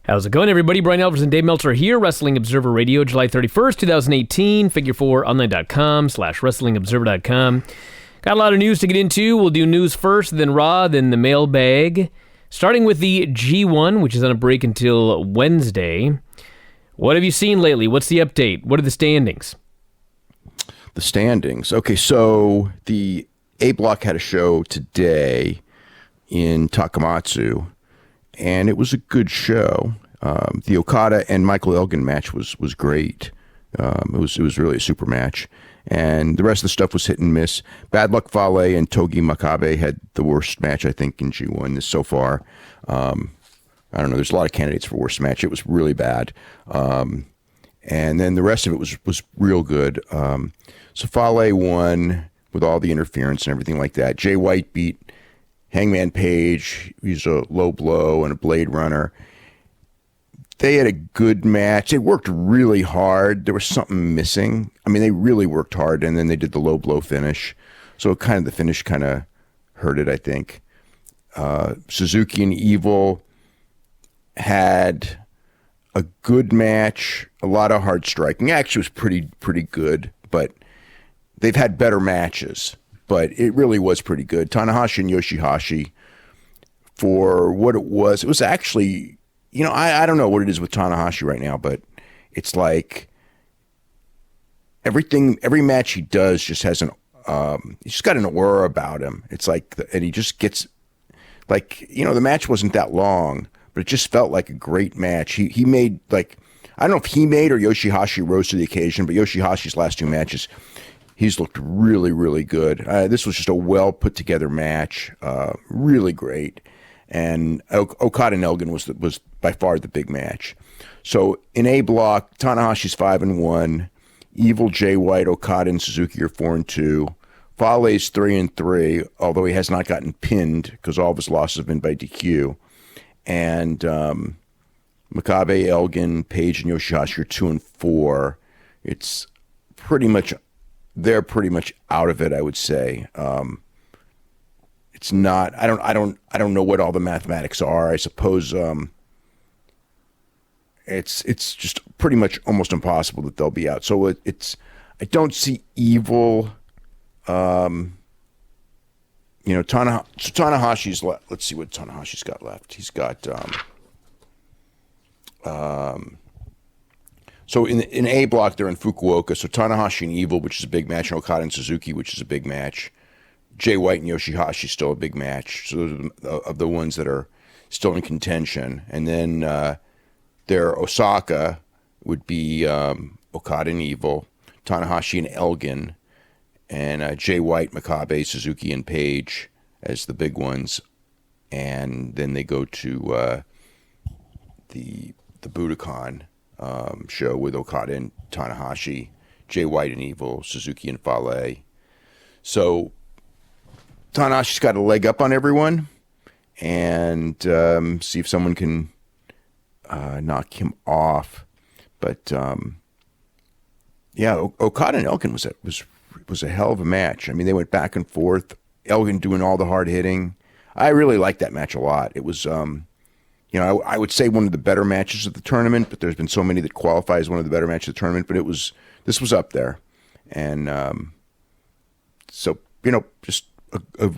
How's it going, everybody? Bryan, Alvarez, and Dave Meltzer here. Wrestling Observer Radio, July 31st, 2018. Figure4online.com/wrestlingobserver.com. Got a lot of news to get into. We'll do news first, then Raw, then the mailbag. Starting with the G-1, which is on a break until Wednesday. What have you seen lately? What's the update? What are the standings? The standings. Okay, so the A Block had a show today in Takamatsu, and it was a good show. The Okada and Michael Elgin match was great. It was really a super match, and the rest of the stuff was hit and miss. Bad Luck Fale and Togi Makabe had the worst match, I think, in G1 so far. I don't know. There's a lot of candidates for worst match. It was really bad, and then the rest of it was real good. So Fale won with all the interference and everything like that. Jay White beat Hangman Page. He's a low blow and a Blade Runner. They had a good match. They worked really hard. There was something missing. I mean, they really worked hard, and then they did the low blow finish. So the finish kind of hurt it, I think. Suzuki and Evil had a good match. A lot of hard striking. Actually, it was pretty good, but they've had better matches. But it really was pretty good. Tanahashi and Yoshihashi, for what it was actually... You know, I don't know what it is with Tanahashi right now, but it's like every match he does just has he's just got an aura about him. It's like, and he just gets, like, you know, the match wasn't that long, but it just felt like a great match. He made, like, I don't know if he made or Yoshihashi rose to the occasion, but Yoshihashi's last two matches, he's looked really, really good. This was just a well put together match, really great. And Okada and Elgin was by far the big match. So in A Block, Tanahashi's 5-1, Evil, Jay White, Okada, and Suzuki are 4-2. Fale's 3-3, although he has not gotten pinned because all of his losses have been by DQ. And Makabe, Elgin, Page, and Yoshihashi are 2-4. It's they're pretty much out of it, I would say. It's not. I don't know what all the mathematics are. I suppose it's just pretty much almost impossible that they'll be out. So it's. I don't see Evil. You know, Tanahashi's. Let's see what Tanahashi's got left. He's got. So in A Block they're in Fukuoka. So Tanahashi and Evil, which is a big match, and Okada and Suzuki, which is a big match. Jay White and Yoshihashi still a big match. So those are of the ones that are still in contention. And then their Osaka would be Okada and Evil, Tanahashi and Elgin, and Jay White, Makabe, Suzuki, and Page as the big ones. And then they go to the Budokan show with Okada and Tanahashi, Jay White and Evil, Suzuki and Fale. So Tanahashi's got a leg up on everyone, and see if someone can knock him off. But yeah, Okada and Elgin was a hell of a match. I mean, they went back and forth. Elgin doing all the hard hitting. I really liked that match a lot. It was, you know, I would say one of the better matches of the tournament. But there's been so many that qualify as one of the better matches of the tournament. But this was up there, and so, you know, just. A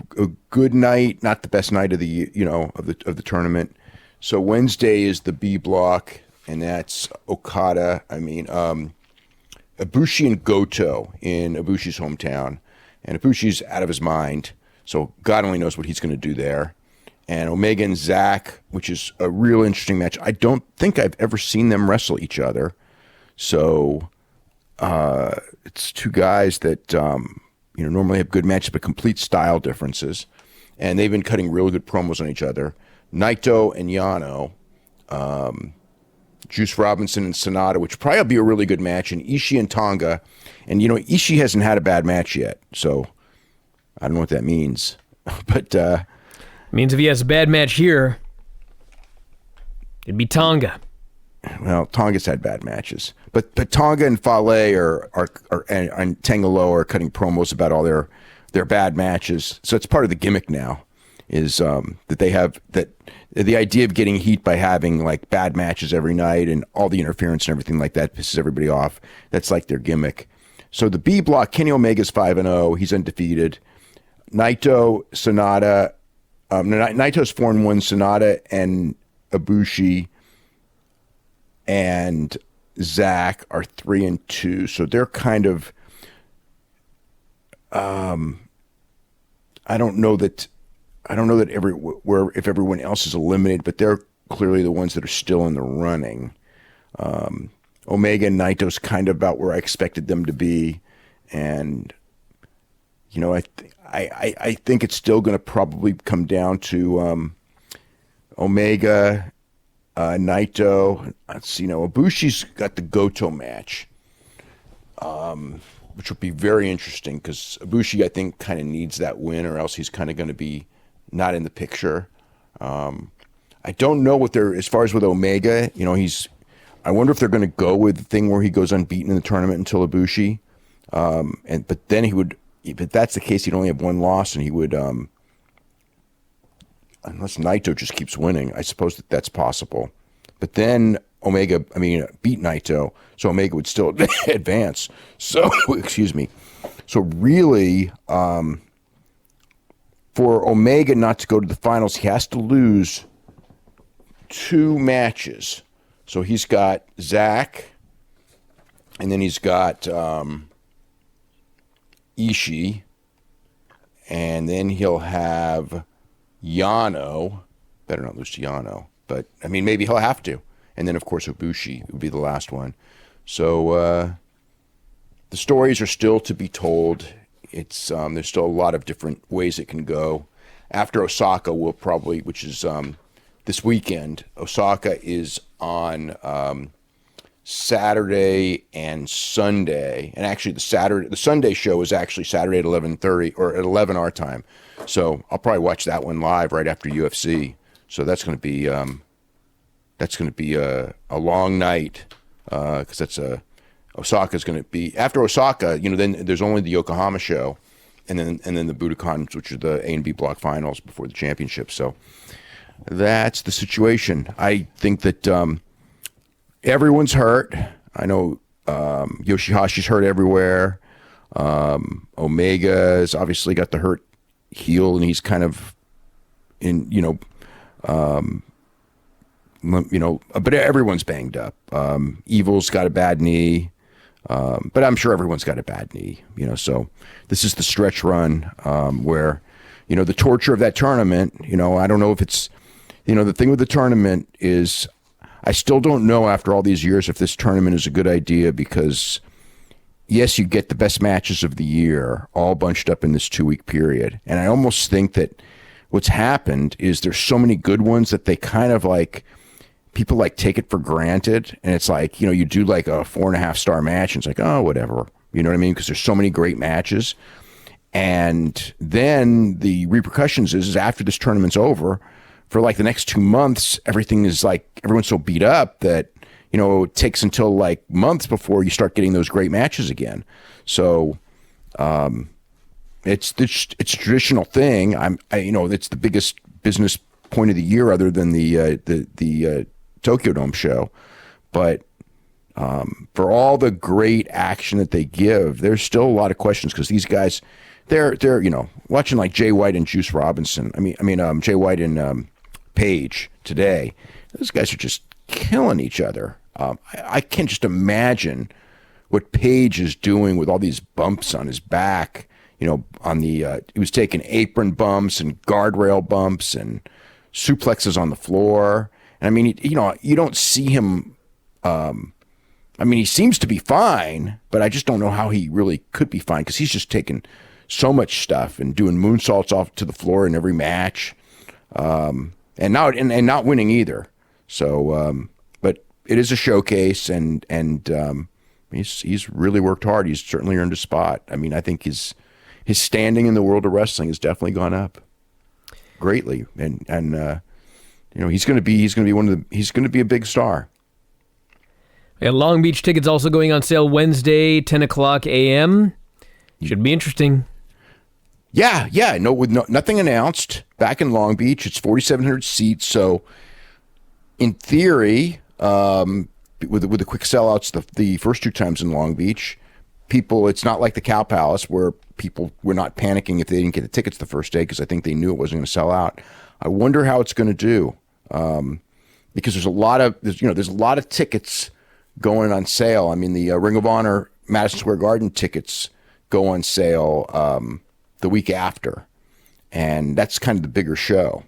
good night, not the best night of the tournament. So Wednesday is the B Block, and that's Okada. I mean, Ibushi and Goto in Ibushi's hometown, and Ibushi's out of his mind. So God only knows what he's going to do there. And Omega and Zack, which is a real interesting match. I don't think I've ever seen them wrestle each other. So it's two guys that. You know, normally have good matches, but complete style differences. And they've been cutting real good promos on each other. Naito and Yano, Juice Robinson and Sonata, which probably will be a really good match, and Ishii and Tonga. And, you know, Ishii hasn't had a bad match yet, so I don't know what that means. But means if he has a bad match here, it'd be Tonga. Well, Tonga's had bad matches, but Tonga and Fale and Tangaloa are cutting promos about all their bad matches. So it's part of the gimmick now. is that they have that the idea of getting heat by having like bad matches every night and all the interference and everything like that pisses everybody off. That's like their gimmick. So the B block, Kenny Omega's 5-0. He's undefeated. Naito, Sonata, Naito's 4-1. Sonata and Ibushi and Zach are 3-2. So they're kind of, I don't know that if everyone else is eliminated, but they're clearly the ones that are still in the running. Omega and Naito's kind of about where I expected them to be, and I think it's still going to probably come down to Omega, Naito. Let's see, Ibushi's got the Goto match, which will be very interesting because Ibushi, I think, kind of needs that win, or else he's kind of going to be not in the picture. I don't know what they're, as far as with Omega, I wonder if they're going to go with the thing where he goes unbeaten in the tournament until Ibushi. But then he would, if that's the case, he'd only have one loss, and he would, unless Naito just keeps winning, I suppose that's possible. But then Omega, beat Naito, so Omega would still advance. So, excuse me. So really, for Omega not to go to the finals, he has to lose 2 matches. So he's got Zach, and then he's got Ishii, and then he'll have Yano. Better not lose to Yano, but maybe he'll have to. And then, of course, Ibushi would be the last one. So the stories are still to be told. It's there's still a lot of different ways it can go. After Osaka, we'll probably, which is this weekend. Osaka is on Saturday and Sunday, and actually the Sunday show is actually Saturday at 11:30 or at 11 our time. So I'll probably watch that one live right after UFC. So that's going to be a long night because that's Osaka's going to be after Osaka. Then there's only the Yokohama show, and then the Budokan, which are the A and B block finals before the championship. So that's the situation. I think that everyone's hurt. I know Yoshihashi's hurt everywhere. Omega's obviously got the hurt heel, and he's kind of but everyone's banged up. Evil's got a bad knee, but I'm sure everyone's got a bad knee. So this is the stretch run where the torture of that tournament. I don't know if it's the thing with the tournament is I still don't know after all these years if this tournament is a good idea because yes, you get the best matches of the year all bunched up in this 2-week period, and I almost think that what's happened is there's so many good ones that they kind of like. People like take it for granted, and it's like, you do like a 4.5 star match, and it's like, oh, whatever. You know what I mean? Because there's so many great matches. And then the repercussions is after this tournament's over, for like the next 2 months, everything is like, everyone's so beat up that, it takes until like months before you start getting those great matches again. So, it's a traditional thing. It's the biggest business point of the year other than the Tokyo Dome show, but for all the great action that they give, there's still a lot of questions because these guys, they're watching like Jay White and Juice Robinson. Jay White and Page today. Those guys are just killing each other. I can't just imagine what Page is doing with all these bumps on his back. On the he was taking apron bumps and guardrail bumps and suplexes on the floor. And you don't see him. He seems to be fine, but I just don't know how he really could be fine because he's just taking so much stuff and doing moonsaults off to the floor in every match, and not winning either. So, but it is a showcase, and he's really worked hard. He's certainly earned a spot. I think his standing in the world of wrestling has definitely gone up greatly, and he's going to be a big star. We got Long Beach tickets also going on sale Wednesday, 10 o'clock a.m. Should be interesting. Yeah. No, with nothing announced. Back in Long Beach, it's 4,700 seats. So, in theory, with the quick sellouts, the first two times in Long Beach, people, it's not like the Cow Palace where people were not panicking if they didn't get the tickets the first day because I think they knew it wasn't going to sell out. I wonder how it's going to do because there's a lot of tickets going on sale. I mean, the Ring of Honor Madison Square Garden tickets go on sale the week after, and that's kind of the bigger show.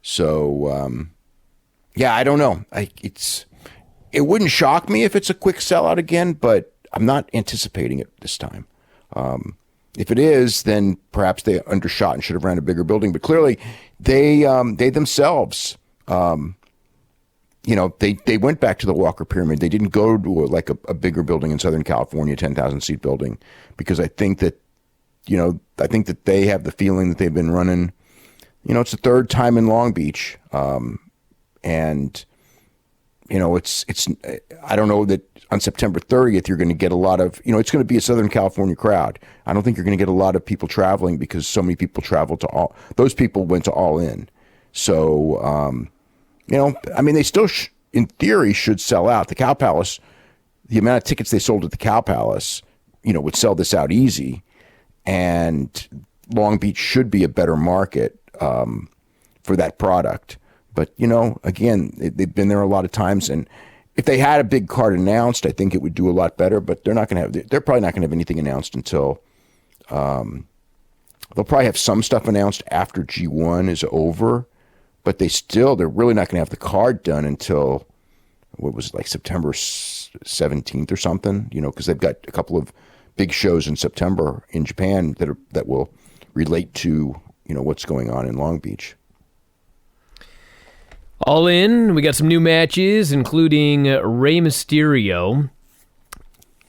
So, yeah, I don't know. It wouldn't shock me if it's a quick sellout again, but I'm not anticipating it this time. If it is, then perhaps they undershot and should have ran a bigger building. But clearly, they themselves, they went back to the Walker Pyramid. They didn't go to a bigger building in Southern California, 10,000 seat building, because I think that they have the feeling that they've been running. It's the third time in Long Beach, and it's. I don't know that on September 30th you're going to get a lot of. It's going to be a Southern California crowd. I don't think you're going to get a lot of people traveling because so many people traveled to all. Those people went to All In, so they still in theory should sell out. The Cow Palace, the amount of tickets they sold at the Cow Palace, would sell this out easy, and Long Beach should be a better market for that product. But, again, they've been there a lot of times. And if they had a big card announced, I think it would do a lot better. But they're probably not going to have anything announced until they'll probably have some stuff announced after G-1 is over. But they're really not going to have the card done until, September 17th or something, because they've got a couple of big shows in September in Japan that will relate to, what's going on in Long Beach. All In, we got some new matches, including Rey Mysterio.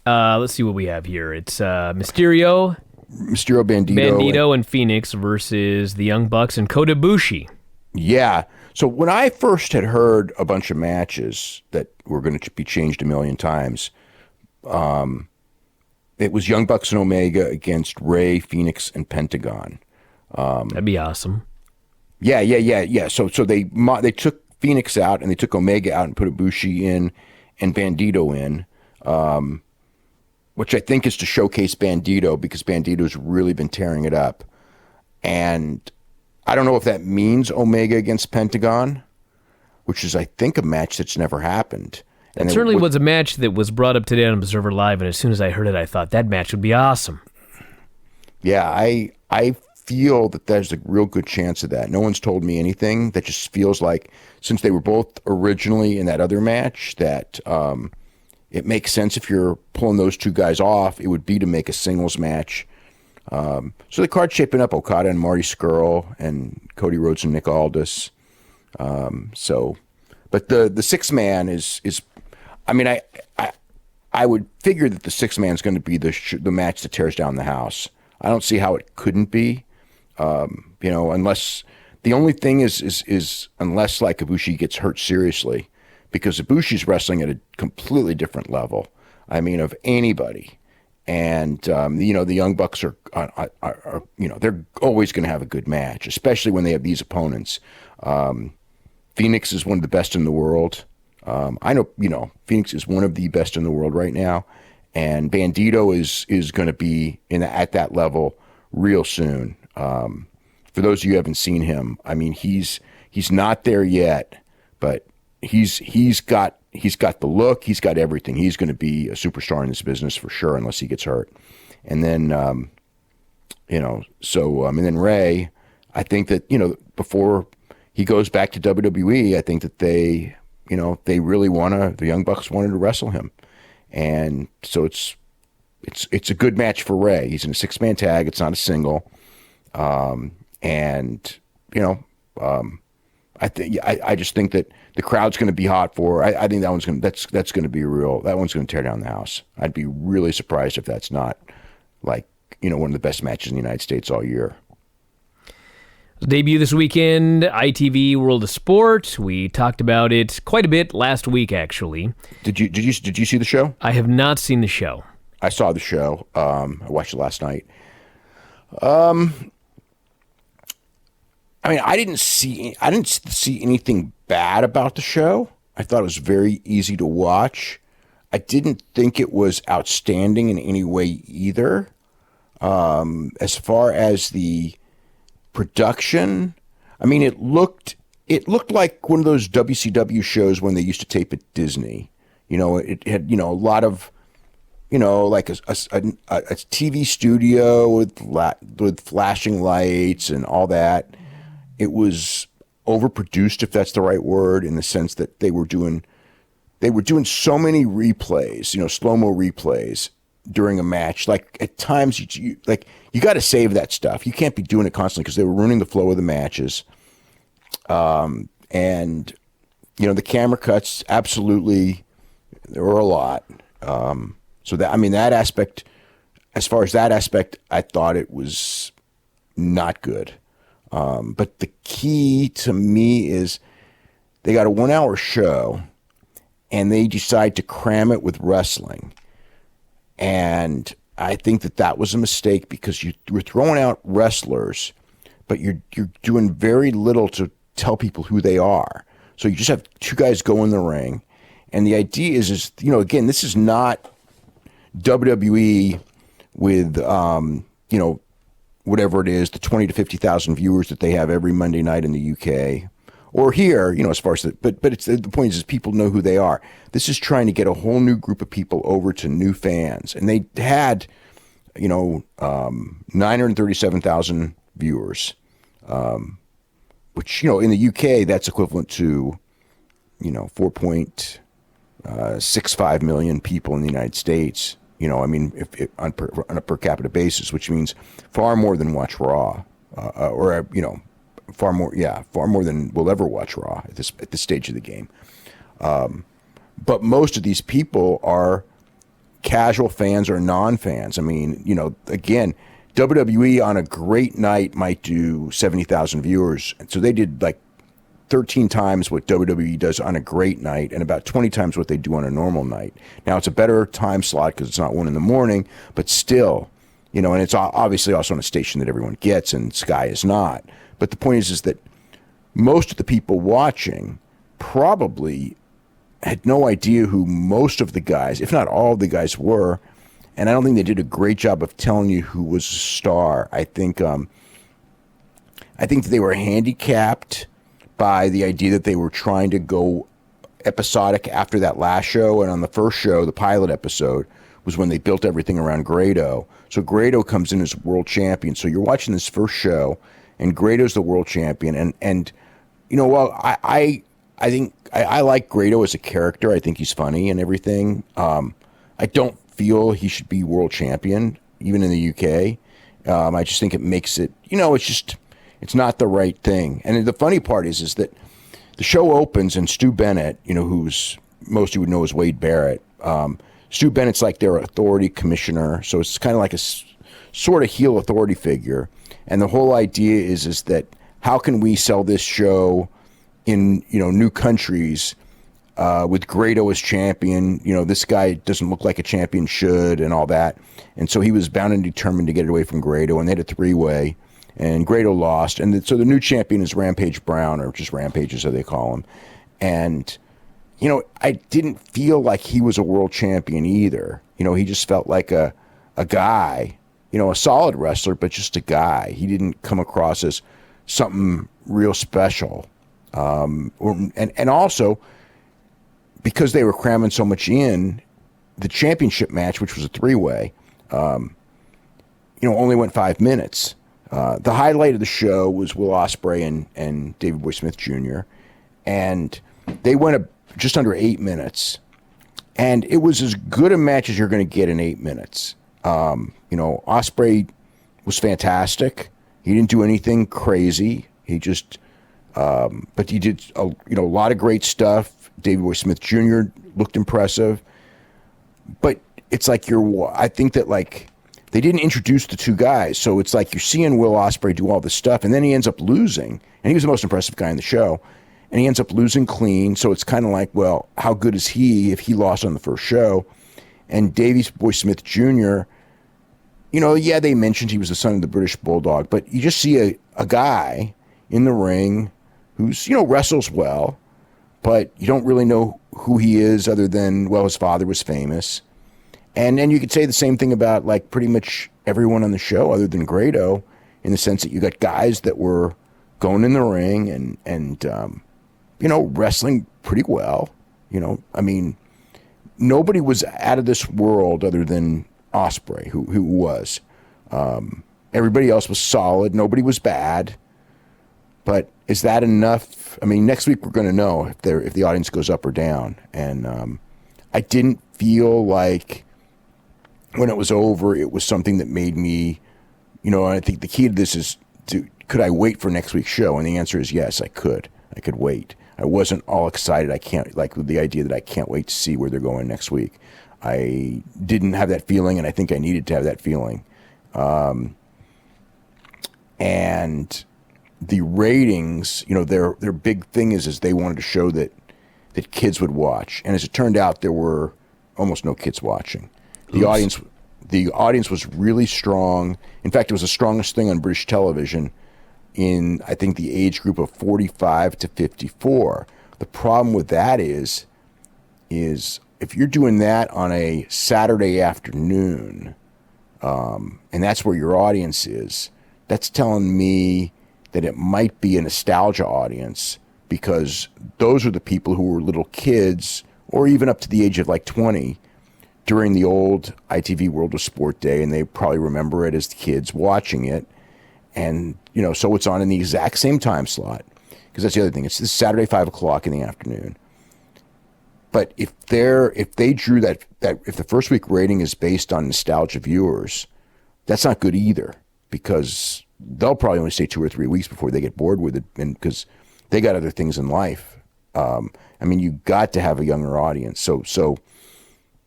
Let's see what we have here. It's Mysterio, Bandito, and Phoenix versus the Young Bucks and Kota Ibushi. Yeah. So when I first had heard a bunch of matches that were going to be changed a million times, it was Young Bucks and Omega against Rey, Phoenix, and Pentagon. That'd be awesome. Yeah. So they took Phoenix out and they took Omega out and put Ibushi in and Bandito in, which I think is to showcase Bandito because Bandito's really been tearing it up. And I don't know if that means Omega against Pentagon, which is, I think, a match that's never happened. And it certainly was a match that was brought up today on Observer Live, and as soon as I heard it, I thought that match would be awesome. Yeah, I feel that there's a real good chance of that. No one's told me anything. That just feels like, since they were both originally in that other match, that it makes sense if you're pulling those two guys off, it would be to make a singles match. So the card's shaping up: Okada and Marty Scurll and Cody Rhodes and Nick Aldis. But the six man is. I mean, I would figure that the six man is going to be the match that tears down the house. I don't see how it couldn't be. Unless the only thing is unless like Ibushi gets hurt seriously, because Ibushi's wrestling at a completely different level. I mean, of anybody. And, the Young Bucks are they're always going to have a good match, especially when they have these opponents. Phoenix is one of the best in the world. I know, Phoenix is one of the best in the world right now. And Bandito is going to be at that level real soon. For those of you who haven't seen him, I mean, he's not there yet, but he's got the look, he's got everything. He's going to be a superstar in this business for sure, unless he gets hurt. And then, and then Rey, I think that, before he goes back to WWE, I think that they really the Young Bucks wanted to wrestle him. And so it's a good match for Rey. He's in a 6-man tag. It's not a single. I just think that the crowd's going to be hot for. I think that's going to be that one's going to tear down the house. I'd be really surprised if that's not one of the best matches in the United States all year. Debut this weekend, ITV World of Sport. We talked about it quite a bit last week, actually. Did you see the show? I have not seen the show. I saw the show. I watched it last night. I mean, I didn't see anything bad about the show. I thought it was very easy to watch. I didn't think it was outstanding in any way either. As far as the production, I mean, it looked like one of those WCW shows when they used to tape at Disney. You know, it had, you know, a lot of, you know, like a TV studio with flashing lights and all that. It was overproduced, if that's the right word, in the sense that they were doing so many replays, you know, slow-mo replays during a match. Like at times you got to save that stuff. You can't be doing it constantly because they were ruining the flow of the matches. And you know, the camera cuts, absolutely, there were a lot. So that, I mean, that aspect, as far as that aspect, I thought it was not good. But the key to me is they got a 1 hour show and they decide to cram it with wrestling. And I think that was a mistake because you were throwing out wrestlers, but you're doing very little to tell people who they are. So you just have two guys go in the ring. And the idea is, you know, again, this is not WWE with, you know, whatever it is, the 20 to 50,000 viewers that they have every Monday night in the UK or here, you know, as far as but it's the point is people know who they are. This is trying to get a whole new group of people over to new fans. And they had, you know, 937,000 viewers, which, you know, in the UK, that's equivalent to, you know, 4.65 million people in the United States. You know, I mean, if on a per capita basis, which means far more than watch Raw, or you know, far more than we'll ever watch Raw at this stage of the game. But most of these people are casual fans or non-fans. I mean, you know, again, WWE on a great night might do 70,000 viewers, and so they did like 13 times what WWE does on a great night and about 20 times what they do on a normal night. Now, it's a better time slot because it's not 1 a.m, but still, you know, and it's obviously also on a station that everyone gets and Sky is not. But the point is that most of the people watching probably had no idea who most of the guys, if not all of the guys, were. And I don't think they did a great job of telling you who was a star. I think that they were handicapped by the idea that they were trying to go episodic after that last show. And on the first show, the pilot episode, was when they built everything around Grado. So Grado comes in as world champion. So you're watching this first show, and Grado's the world champion. And you know, well, I think I like Grado as a character. I think he's funny and everything. I don't feel he should be world champion, even in the UK. I just think it makes it, you know, it's not the right thing. And the funny part is that the show opens and Stu Bennett, you know, who's most you would know as Wade Barrett. Stu Bennett's like their authority commissioner, so it's kind of like a sort of heel authority figure. And the whole idea is that how can we sell this show in, you know, new countries with Grado as champion? You know, this guy doesn't look like a champion should, and all that. And so he was bound and determined to get it away from Grado, and they had a three-way. And Grado lost. And so the new champion is Rampage Brown, or just Rampage is how they call him. And, you know, I didn't feel like he was a world champion either. You know, he just felt like a guy, you know, a solid wrestler, but just a guy. He didn't come across as something real special. And also, because they were cramming so much in, the championship match, which was a three-way, you know, only went 5 minutes. The highlight of the show was Will Ospreay and Davey Boy Smith Jr. And they went just under 8 minutes. And it was as good a match as you're going to get in 8 minutes. You know, Ospreay was fantastic. He didn't do anything crazy. He just, but he did, a lot of great stuff. Davey Boy Smith Jr. looked impressive. But it's like I think that like, they didn't introduce the two guys, so it's like you're seeing Will Ospreay do all this stuff, and then he ends up losing. And he was the most impressive guy in the show, and he ends up losing clean. So it's kind of like, well, how good is he if he lost on the first show? And Davey Boy Smith Jr., you know, yeah, they mentioned he was the son of the British Bulldog, but you just see a guy, in the ring who's, wrestles well, but you don't really know who he is other than, well, his father was famous. And then you could say the same thing about like pretty much everyone on the show other than Grado, in the sense that you got guys that were going in the ring and wrestling pretty well. I mean, nobody was out of this world other than Ospreay, who was. Everybody else was solid. Nobody was bad. But is that enough? I mean, next week we're going to know if the audience goes up or down. And I didn't feel like when it was over, it was something that made me, I think the key to this is could I wait for next week's show? And the answer is yes, I could. I could wait. I wasn't all excited. I can't, like with the idea that I can't wait to see where they're going next week. I didn't have that feeling, and I think I needed to have that feeling. And the ratings, their big thing is they wanted to show that kids would watch. And as it turned out, there were almost no kids watching. The audience was really strong. In fact, it was the strongest thing on British television in, I think, the age group of 45 to 54. The problem with that is if you're doing that on a Saturday afternoon, and that's where your audience is, that's telling me that it might be a nostalgia audience, because those are the people who were little kids or even up to the age of like 20 during the old ITV World of Sport day, and they probably remember it as the kids watching it. And, so it's on in the exact same time slot, because that's the other thing. It's this Saturday, 5 o'clock in the afternoon. But if they drew that if the first week rating is based on nostalgia viewers, that's not good either, because they'll probably only stay 2 or 3 weeks before they get bored with it, and because they got other things in life. You got to have a younger audience. So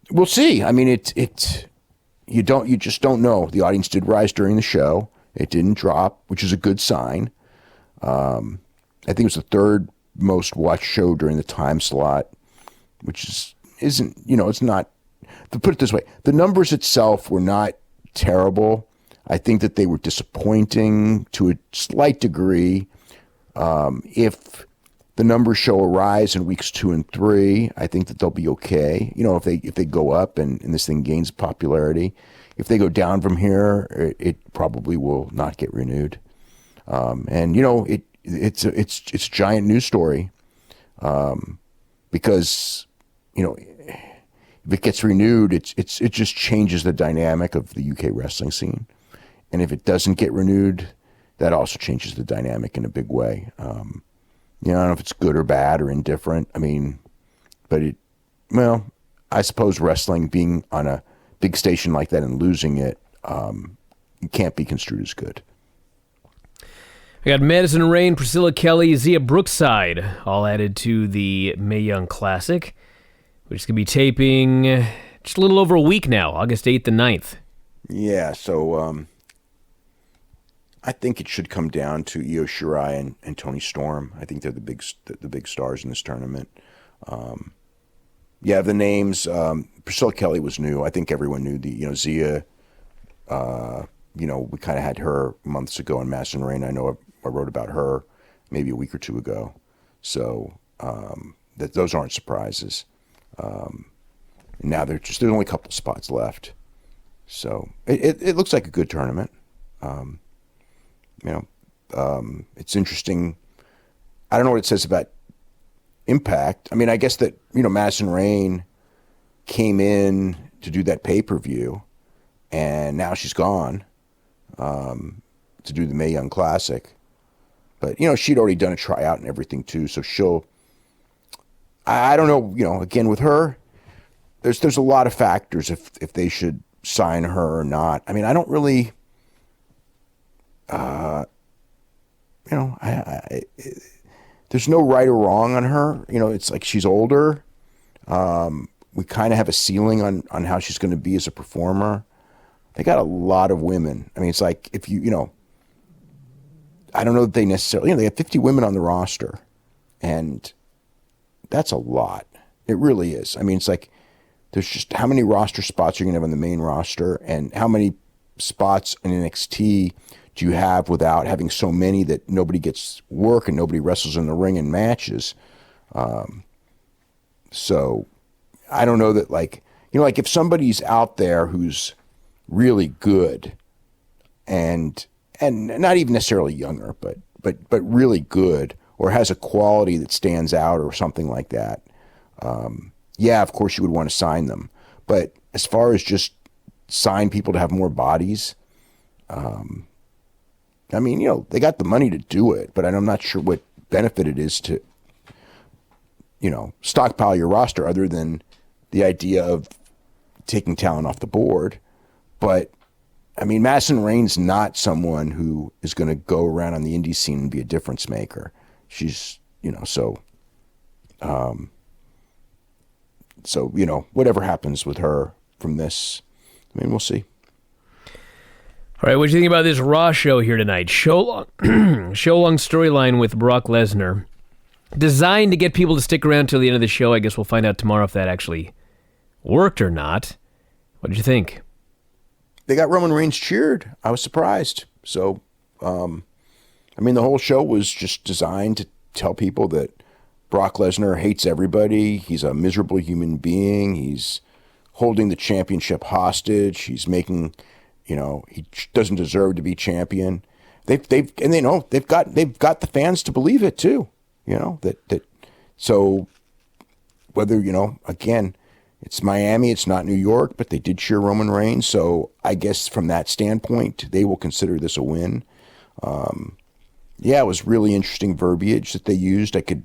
we'll see. I mean, you just don't know. The audience did rise during the show. It didn't drop, which is a good sign. I think it was the third most watched show during the time slot, which isn't, it's not, to put it this way, the numbers itself were not terrible. I think that they were disappointing to a slight degree. If the numbers show a rise in weeks 2 and 3, I think that they'll be okay. If they go up and this thing gains popularity. If they go down from here, it probably will not get renewed. It's a giant news story, because if it gets renewed, it just changes the dynamic of the UK wrestling scene. And if it doesn't get renewed, that also changes the dynamic in a big way. I don't know if it's good or bad or indifferent. But I suppose wrestling being on a big station like that and losing it, it can't be construed as good. We got Madison Rain, Priscilla Kelly, Zia Brookside, all added to the Mae Young Classic, which is going to be taping just a little over a week now, August 8th and 9th. Yeah, so I think it should come down to Io Shirai and Toni Storm. I think they're the big stars in this tournament. The names. Priscilla Kelly was new. I think everyone knew Zia. We kind of had her months ago in Madison Rain. I know I wrote about her maybe a week or two ago. So those aren't surprises. Now there's only a couple spots left. So it looks like a good tournament. It's interesting. I don't know what it says about impact. I guess that, Madison Rain came in to do that pay-per-view, and now she's gone to do the Mae Young Classic. But, she'd already done a tryout and everything too, so I don't know, again, with her, there's a lot of factors if they should sign her or not. I don't really, there's no right or wrong on her. It's like she's older. We kind of have a ceiling on how she's going to be as a performer. They got a lot of women. It's like if I don't know that they necessarily, they have 50 women on the roster, and that's a lot. It really is. It's like there's just how many roster spots you're going to have on the main roster, and how many spots in NXT do you have without having so many that nobody gets work and nobody wrestles in the ring in matches? So I don't know that, like, like if somebody's out there who's really good and not even necessarily younger, but really good, or has a quality that stands out or something like that, yeah, of course you would want to sign them. But as far as just sign people to have more bodies, I mean, they got the money to do it, but I'm not sure what benefit it is to, stockpile your roster other than the idea of taking talent off the board. But I mean, Madison Rain's not someone who is going to go around on the indie scene and be a difference maker. She's, so whatever happens with her from this, I mean, we'll see. All right, what do you think about this Raw show here tonight? Show long storyline with Brock Lesnar, designed to get people to stick around till the end of the show. I guess we'll find out tomorrow if that actually worked or not. What did you think? They got Roman Reigns cheered. I was surprised. So, I mean, the whole show was just designed to tell people that Brock Lesnar hates everybody. He's a miserable human being. He's holding the championship hostage. He's making, he doesn't deserve to be champion. They've got the fans to believe it too. So whether, again, it's Miami, it's not New York, but they did cheer Roman Reigns. So I guess from that standpoint, they will consider this a win. Yeah, it was really interesting verbiage that they used. I could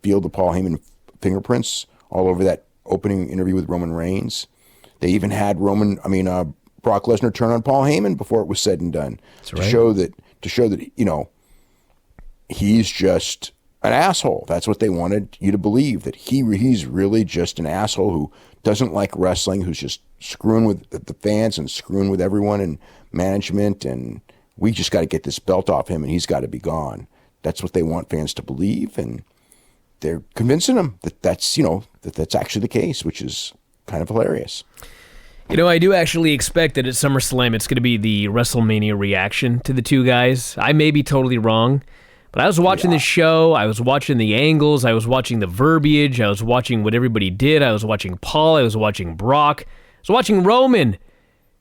feel the Paul Heyman fingerprints all over that opening interview with Roman Reigns. They even had Brock Lesnar turn on Paul Heyman before it was said and done. That's right. To show that he's just an asshole. That's what they wanted you to believe, that he's really just an asshole who doesn't like wrestling, who's just screwing with the fans and screwing with everyone and management, and we just got to get this belt off him and he's got to be gone. That's what they want fans to believe, and they're convincing them that's actually the case, which is kind of hilarious. I do actually expect that at SummerSlam it's going to be the WrestleMania reaction to the two guys. I may be totally wrong, but I was watching the show, I was watching the angles, I was watching the verbiage, I was watching what everybody did, I was watching Paul, I was watching Brock, I was watching Roman,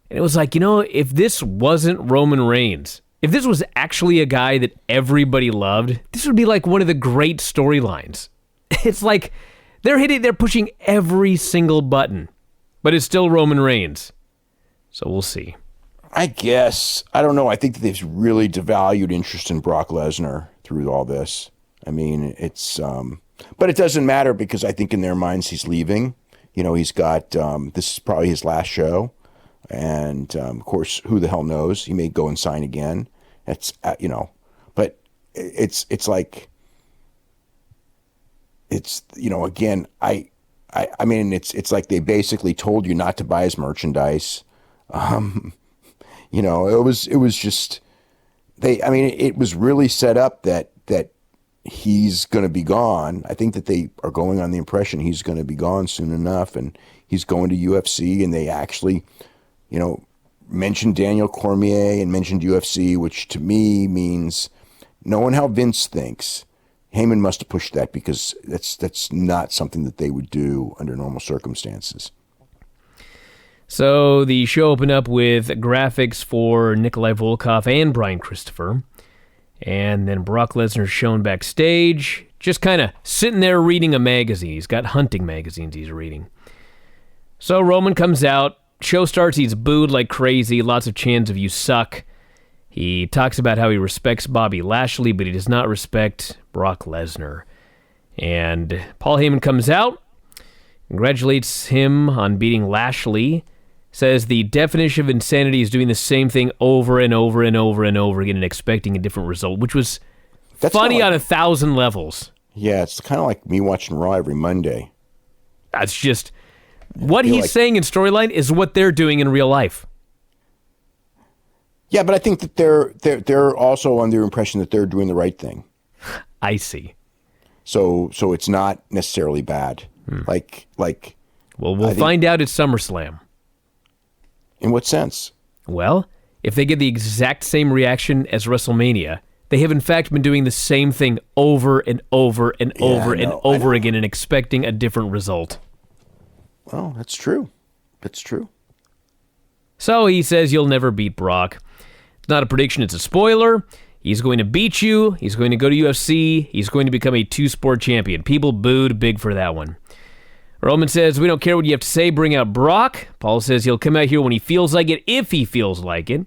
and it was like, if this wasn't Roman Reigns, if this was actually a guy that everybody loved, this would be like one of the great storylines. It's like they're pushing every single button, but it's still Roman Reigns. So we'll see. I guess. I don't know. I think that they've really devalued interest in Brock Lesnar through all this. I mean, it's, but it doesn't matter because I think in their minds he's leaving. He's got, this is probably his last show. And, of course, who the hell knows? He may go and sign again. It's, but it's like, it's, again, I mean, it's like they basically told you not to buy his merchandise. It was just, it was really set up that he's going to be gone. I think that they are going on the impression he's going to be gone soon enough, and he's going to UFC, and they actually, mentioned Daniel Cormier and mentioned UFC, which to me means knowing how Vince thinks, Heyman must have pushed that because that's not something that they would do under normal circumstances. So the show opened up with graphics for Nikolai Volkov and Bryan Christopher. And then Brock Lesnar shown backstage, just kind of sitting there reading a magazine. He's got hunting magazines he's reading. So Roman comes out. Show starts, he's booed like crazy. Lots of chants of "you suck." He talks about how he respects Bobby Lashley, but he does not respect Brock Lesnar. And Paul Heyman comes out, congratulates him on beating Lashley, says the definition of insanity is doing the same thing over and over and over and over again and expecting a different result, which was funny on 1,000 levels. Yeah, it's kind of like me watching Raw every Monday. That's just, what he's saying in storyline is what they're doing in real life. Yeah, but I think that they're also under the impression that they're doing the right thing. I see. So it's not necessarily bad. Like. Well, we'll find out at SummerSlam. In what sense? Well, if they get the exact same reaction as WrestleMania, they have in fact been doing the same thing over and over and over again and expecting a different result. Well, that's true. That's true. So he says you'll never beat Brock. It's not a prediction, it's a spoiler. He's going to beat you. He's going to go to UFC. He's going to become a two-sport champion. People booed big for that one. Roman says, we don't care what you have to say, bring out Brock. Paul says he'll come out here when he feels like it, if he feels like it.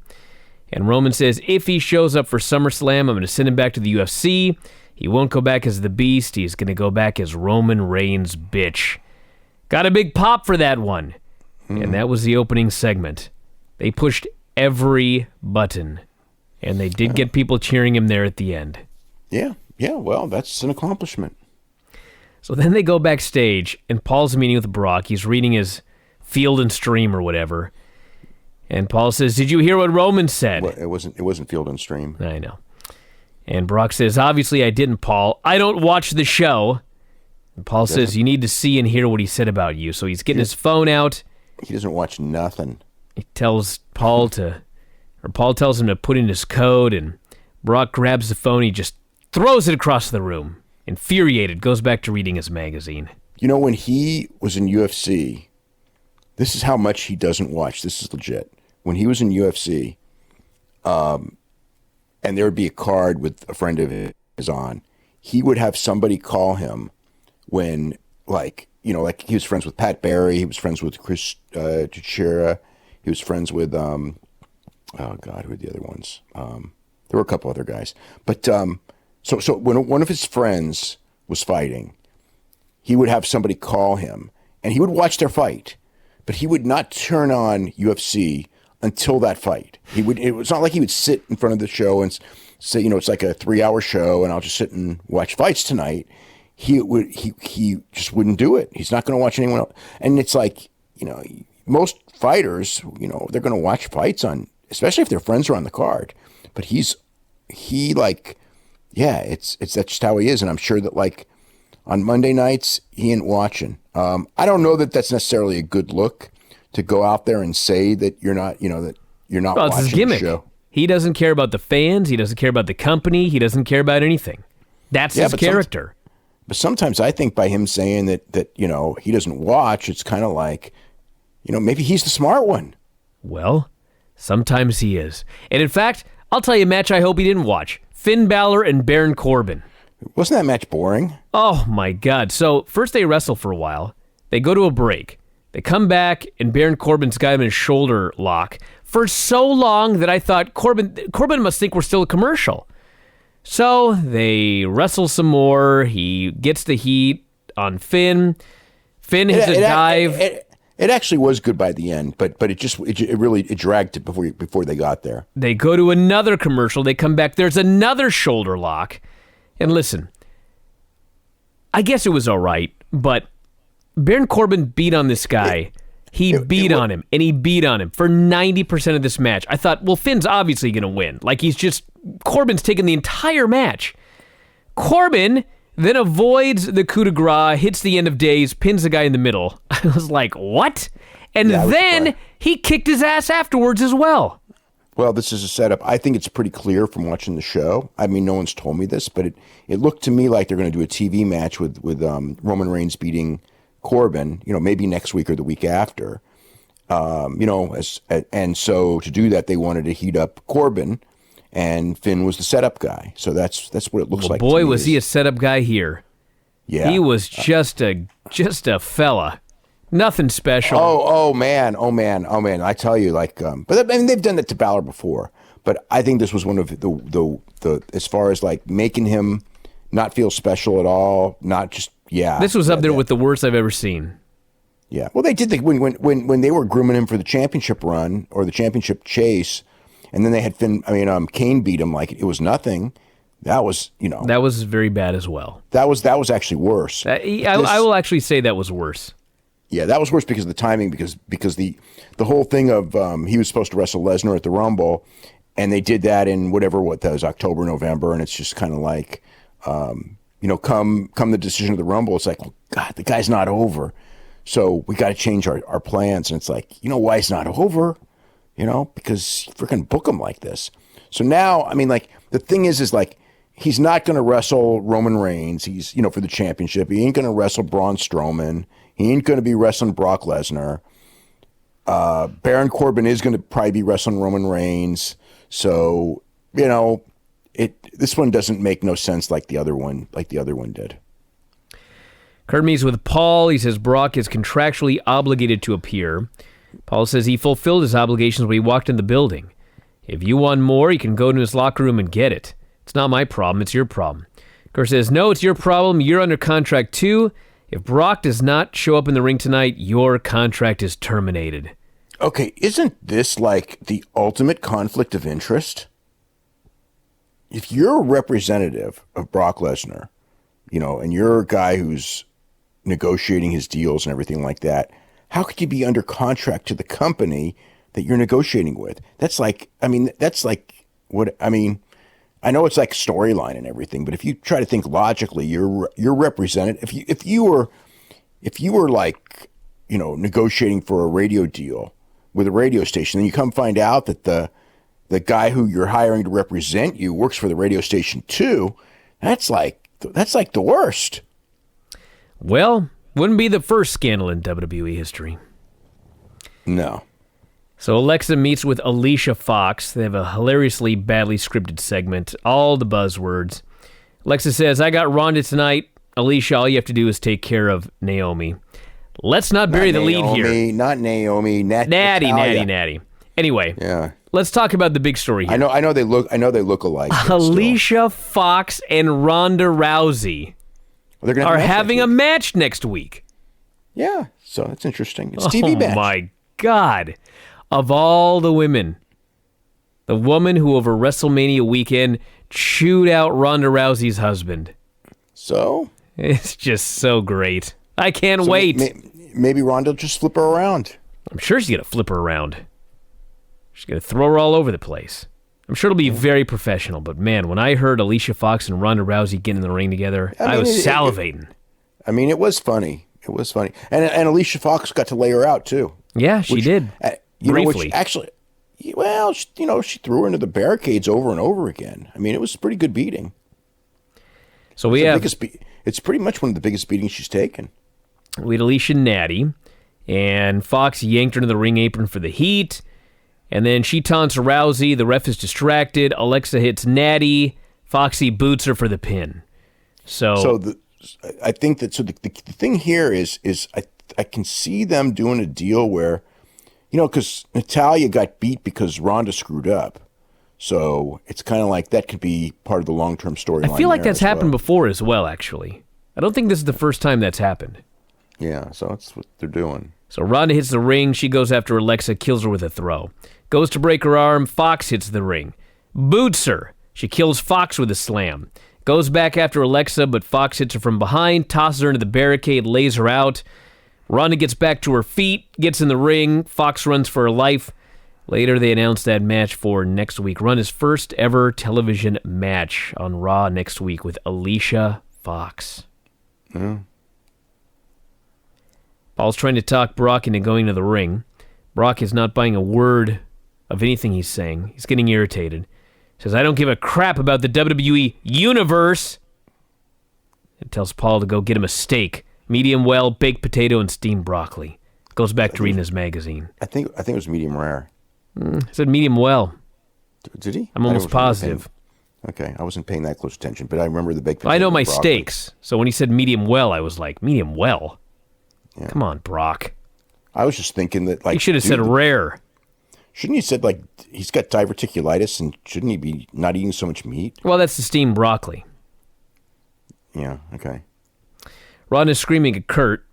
And Roman says, if he shows up for SummerSlam, I'm going to send him back to the UFC. He won't go back as the Beast. He's going to go back as Roman Reigns' bitch. Got a big pop for that one. And that was the opening segment. They pushed every button. And they did get people cheering him there at the end. Yeah, well, that's an accomplishment. So then they go backstage, and Paul's meeting with Brock. He's reading his Field and Stream or whatever. And Paul says, did you hear what Roman said? Well, it wasn't Field and Stream. I know. And Brock says, obviously I didn't, Paul. I don't watch the show. And Paul says, you need to see and hear what he said about you. So he's getting his phone out. He doesn't watch nothing. He tells Paul tells him to put in his code, and Brock grabs the phone. He just throws it across the room. Infuriated, goes back to reading his magazine. You know, when he was in UFC, this is how much he doesn't watch. This is legit. When he was in UFC, and there would be a card with a friend of his on, he would have somebody call him when, like he was friends with Pat Barry, he was friends with Chris Teixeira, he was friends with, oh God, who are the other ones? There were a couple other guys. But so when one of his friends was fighting, he would have somebody call him, and he would watch their fight, but he would not turn on UFC until that fight. It was not like he would sit in front of the show and say, it's like a 3-hour show, and I'll just sit and watch fights tonight. He just wouldn't do it. He's not going to watch anyone else. And it's like, most fighters, they're going to watch fights on, especially if their friends are on the card. But that's just how he is. And I'm sure that, like, on Monday nights, he ain't watching. I don't know that that's necessarily a good look to go out there and say that you're not, that you're not well, watching it's his gimmick. the show. He doesn't care about the fans. He doesn't care about the company. He doesn't care about anything. That's his character. But sometimes I think by him saying that he doesn't watch, it's kind of like, maybe he's the smart one. Well, sometimes he is. And in fact, I'll tell you a match I hope he didn't watch. Finn Balor and Baron Corbin. Wasn't that match boring? Oh, my God. So, first they wrestle for a while. They go to a break. They come back, and Baron Corbin's got him in a shoulder lock for so long that I thought Corbin must think we're still a commercial. So, they wrestle some more. He gets the heat on Finn. Finn hits a dive. It actually was good by the end, but it really dragged it before they got there. They go to another commercial. They come back. There's another shoulder lock. And listen, I guess it was all right, but Baron Corbin beat on this guy. He beat on him, and he beat on him for 90% of this match. I thought, well, Finn's obviously going to win. Like, Corbin's taken the entire match. Corbin then avoids the coup de grace, hits the end of days, pins the guy in the middle. I was like, what? And then he kicked his ass afterwards as well. Well, this is a setup. I think it's pretty clear from watching the show. I mean, no one's told me this, but it looked to me like they're going to do a TV match with Roman Reigns beating Corbin, maybe next week or the week after. And so to do that, they wanted to heat up Corbin, and Finn was the setup guy. So that's what it looks like. Boy, was he a setup guy here. Yeah. He was just a fella. Nothing special. Oh man. I tell you, but I mean, they've done that to Balor before. But I think this was one of the as far as like making him not feel special at all, not just This was up there with the worst I've ever seen. Yeah. Well, they did when they were grooming him for the championship run or the championship chase, and then they had Kane beat him like it was nothing. That was that was very bad as well. That was actually worse. I will actually say that was worse. Yeah, that was worse because of the timing, because the whole thing of he was supposed to wrestle Lesnar at the Rumble, and they did that in what that was, October, November, and it's just kind of like, come the decision of the Rumble, it's like, oh, God, the guy's not over, so we got to change our plans, and it's like, why he's not over? because you freaking book him like this. So now, I mean, like, the thing is like, he's not going to wrestle Roman Reigns. He's, for the championship. He ain't going to wrestle Braun Strowman. He ain't going to be wrestling Brock Lesnar. Baron Corbin is going to probably be wrestling Roman Reigns. So, this one doesn't make no sense like the other one did. Kurt meets with Paul. He says Brock is contractually obligated to appear. Paul says he fulfilled his obligations when he walked in the building. If you want more, you can go to his locker room and get it. It's not my problem, it's your problem. Kurt says, no, it's your problem. You're under contract too. If Brock does not show up in the ring tonight, your contract is terminated. Okay, isn't this like the ultimate conflict of interest? If you're a representative of Brock Lesnar, and you're a guy who's negotiating his deals and everything like that, how could you be under contract to the company that you're negotiating with? I know it's like storyline and everything, but if you try to think logically, you're represented. If you were like, negotiating for a radio deal with a radio station, then you come find out that the guy who you're hiring to represent you works for the radio station too. That's like the worst. Well, wouldn't be the first scandal in WWE history. No. So Alexa meets with Alicia Fox. They have a hilariously badly scripted segment, all the buzzwords. Alexa says, I got Ronda tonight. Alicia, all you have to do is take care of Naomi. Let's not bury the lead here. Not Naomi. Natty. Anyway, yeah. Let's talk about the big story here. I know they look alike. Alicia Fox and Ronda Rousey are having a match next week. Yeah, so that's interesting. It's a TV match. Oh my God. Of all the women, the woman who over WrestleMania weekend chewed out Ronda Rousey's husband. So? It's just so great. I can't wait. Maybe Ronda will just flip her around. I'm sure she's going to flip her around. She's going to throw her all over the place. I'm sure it'll be very professional, but man, when I heard Alicia Fox and Ronda Rousey get in the ring together, I was salivating. It was funny. It was funny. And Alicia Fox got to lay her out, too. Yeah, she did. Briefly. She threw her into the barricades over and over again. It was a pretty good beating. So it's pretty much one of the biggest beatings she's taken. We had Alicia Natty, and Fox yanked her into the ring apron for the heat, and then she taunts Rousey. The ref is distracted. Alexa hits Natty. Foxy boots her for the pin. I think that the thing here is I can see them doing a deal where, because Natalya got beat because Ronda screwed up. So it's kind of like that could be part of the long-term storyline. I feel like that's happened before as well, actually. I don't think this is the first time that's happened. Yeah, so that's what they're doing. So Ronda hits the ring. She goes after Alexa, kills her with a throw. Goes to break her arm. Fox hits the ring. Boots her. She kills Fox with a slam. Goes back after Alexa, but Fox hits her from behind, tosses her into the barricade, lays her out. Ronda gets back to her feet, gets in the ring. Fox runs for her life. Later, they announced that match for next week. Ronda's first ever television match on Raw next week with Alicia Fox. Yeah. Paul's trying to talk Brock into going to the ring. Brock is not buying a word of anything he's saying. He's getting irritated. Says, I don't give a crap about the WWE Universe. And tells Paul to go get him a steak. Medium well, baked potato, and steamed broccoli. Goes back to reading his magazine. I think it was medium rare. I said medium well. Did he? I'm almost positive. Okay, I wasn't paying that close attention, but I remember the baked potato. I know my broccoli. steaks, so when he said medium well, I was like, medium well? Yeah. Come on, Brock. I was just thinking that, like... He should have said rare. Shouldn't he have said, like, he's got diverticulitis, and shouldn't he be not eating so much meat? Well, that's the steamed broccoli. Yeah, okay. Ronda's screaming at Kurt.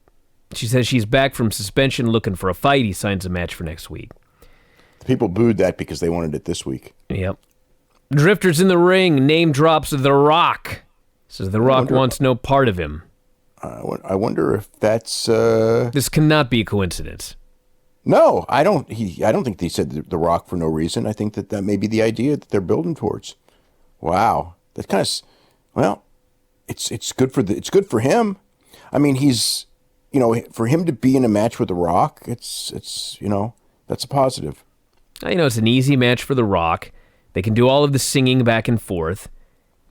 She says she's back from suspension looking for a fight. He signs a match for next week. The people booed that because they wanted it this week. Yep. Drifter's in the ring. Name drops The Rock. Says The Rock wants no part of him. I wonder if that's... This cannot be a coincidence. No, I don't think they said The Rock for no reason. I think that may be the idea that they're building towards. Wow. That kind of... Well, it's good for him. I mean, he's... for him to be in a match with The Rock, it's that's a positive. It's an easy match for The Rock. They can do all of the singing back and forth.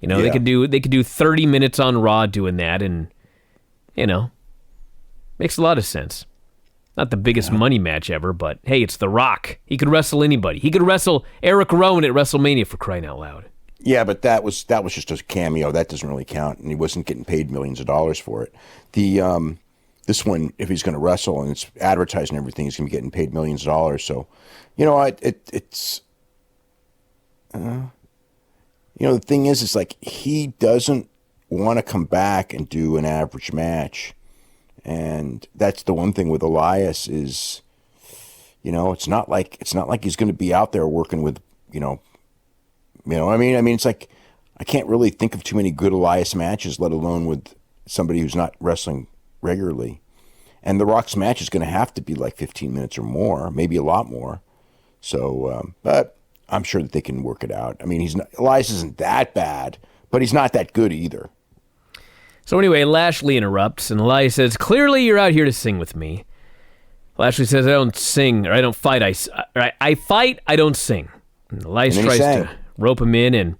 They could do 30 minutes on Raw doing that, and makes a lot of sense. Not the biggest money match ever, but hey, it's The Rock. He could wrestle anybody. He could wrestle Eric Rowan at WrestleMania, for crying out loud. Yeah, but that was just a cameo. That doesn't really count, and he wasn't getting paid millions of dollars for it. This one, if he's going to wrestle and it's advertising and everything, he's going to be getting paid millions of dollars. So, it's the thing is, it's like he doesn't want to come back and do an average match. And that's the one thing with Elias is, it's not like he's going to be out there working with, I mean, it's like, I can't really think of too many good Elias matches, let alone with somebody who's not wrestling regularly. And The Rock's match is going to have to be like 15 minutes or more, maybe a lot more. So, but I'm sure that they can work it out. I mean, Elias isn't that bad, but he's not that good either. So anyway, Lashley interrupts, and Elias says, "Clearly you're out here to sing with me." Lashley says, "I don't sing, or I don't fight. I fight, I don't sing." And Elias tries to rope him in, and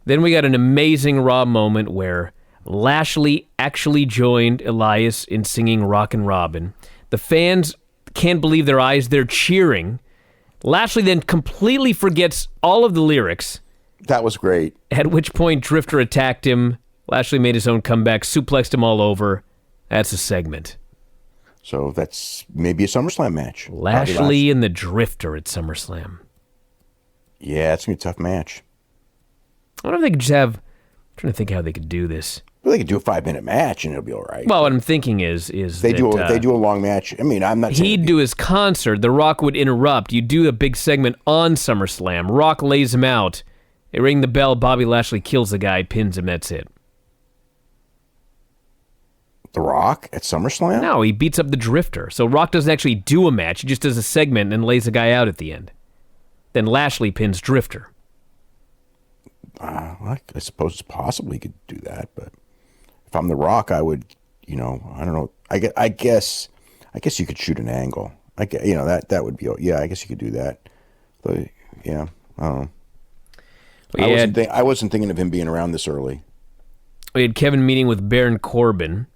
then we got an amazing Raw moment where Lashley actually joined Elias in singing Rockin' Robin. The fans can't believe their eyes. They're cheering. Lashley then completely forgets all of the lyrics. That was great. At which point, Drifter attacked him. Lashley made his own comeback, suplexed him all over. That's a segment. So that's maybe a SummerSlam match. Lashley and the Drifter at SummerSlam. Yeah, it's going to be a tough match. I wonder if they could just have... I'm trying to think how they could do this. Well, they could do a 5-minute match and it'll be all right. Well, what I'm thinking is they do a long match. I mean, I'm not saying he'd do his concert. The Rock would interrupt. You do a big segment on SummerSlam. Rock lays him out. They ring the bell. Bobby Lashley kills the guy, pins him. That's it. The Rock at SummerSlam? No, he beats up the Drifter. So Rock doesn't actually do a match. He just does a segment and lays the guy out at the end. Then Lashley pins Drifter. I suppose it's possible he could do that, but if I'm The Rock, I would, I don't know. I guess you could shoot an angle. That would be, yeah, I guess you could do that. But, yeah, I don't know. I wasn't thinking of him being around this early. We had Kevin meeting with Baron Corbin.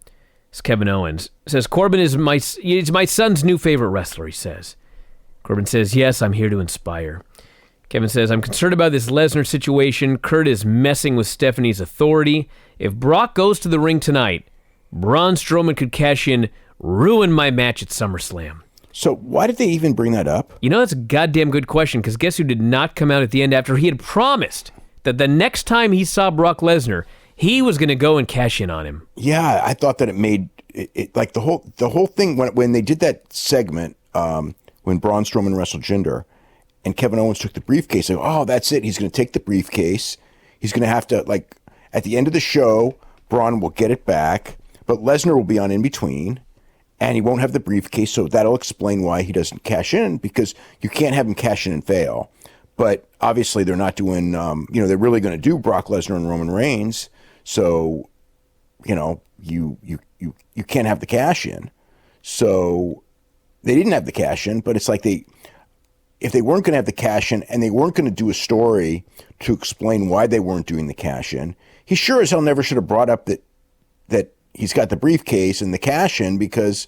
It's Kevin Owens. Says, Corbin is my son's new favorite wrestler, he says. Corbin says, yes, I'm here to inspire. Kevin says, I'm concerned about this Lesnar situation. Kurt is messing with Stephanie's authority. If Brock goes to the ring tonight, Braun Strowman could cash in, ruin my match at SummerSlam. So why did they even bring that up? That's a goddamn good question, because guess who did not come out at the end after he had promised that the next time he saw Brock Lesnar, he was going to go and cash in on him. Yeah, I thought that it made it like the whole thing when they did that segment when Braun Strowman wrestled Jinder and Kevin Owens took the briefcase. Like, oh, that's it. He's going to take the briefcase. He's going to have to, like, at the end of the show, Braun will get it back, but Lesnar will be on in between, and he won't have the briefcase. So that'll explain why he doesn't cash in, because you can't have him cash in and fail. But obviously, they're not doing. They're really going to do Brock Lesnar and Roman Reigns. So, you can't have the cash in. So they didn't have the cash in, but it's like if they weren't going to have the cash in and they weren't going to do a story to explain why they weren't doing the cash in, he sure as hell never should have brought up that he's got the briefcase and the cash in, because,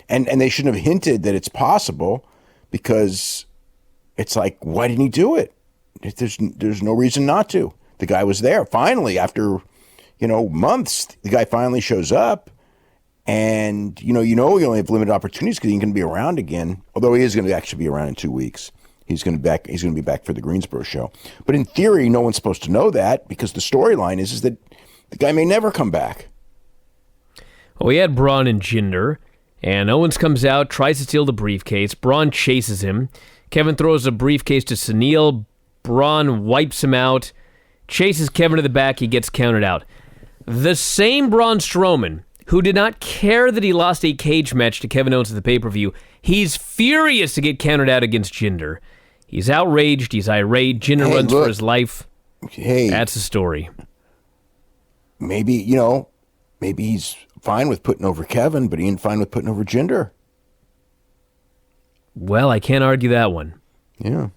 and they shouldn't have hinted that it's possible, because it's like, why didn't he do it? There's no reason not to. The guy was there finally after, months. The guy finally shows up, and he only have limited opportunities because he ain't going to be around again. Although he is going to actually be around in 2 weeks. He's going to be back for the Greensboro show. But in theory, no one's supposed to know that, because the storyline is that the guy may never come back. Well, we had Braun and Jinder, and Owens comes out, tries to steal the briefcase. Braun chases him. Kevin throws a briefcase to Sunil. Braun wipes him out, chases Kevin to the back. He gets counted out. The same Braun Strowman, who did not care that he lost a cage match to Kevin Owens at the pay-per-view, he's furious to get counted out against Jinder. He's outraged. He's irate. Jinder runs for his life. Hey, that's the story. Maybe he's fine with putting over Kevin, but he ain't fine with putting over Jinder. Well, I can't argue that one. Yeah.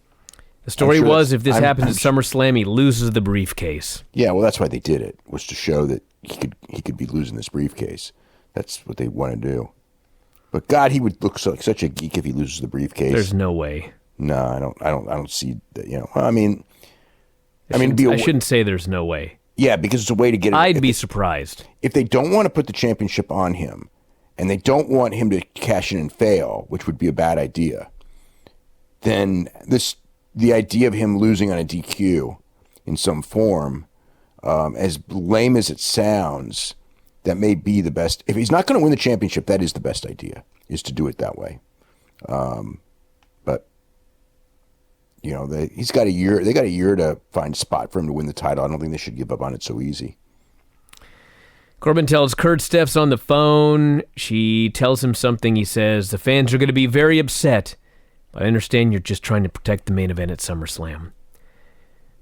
The story was if this happens at SummerSlam, he loses the briefcase. Yeah, well, that's why they did it, was to show that he could be losing this briefcase. That's what they want to do. But God, he would look like such a geek if he loses the briefcase. There's no way. No, I don't see that. I shouldn't say there's no way. Yeah, because it's a way to get it. I'd be surprised if they don't want to put the championship on him, and they don't want him to cash in and fail, which would be a bad idea. Then the idea of him losing on a DQ in some form, as lame as it sounds, that may be the best. If he's not going to win the championship, that is the best idea, is to do it that way. But he's got a year. They got a year to find a spot for him to win the title. I don't think they should give up on it so easy. Corbin tells Kurt Steph's on the phone. She tells him something. He says, the fans are going to be very upset. But I understand you're just trying to protect the main event at SummerSlam.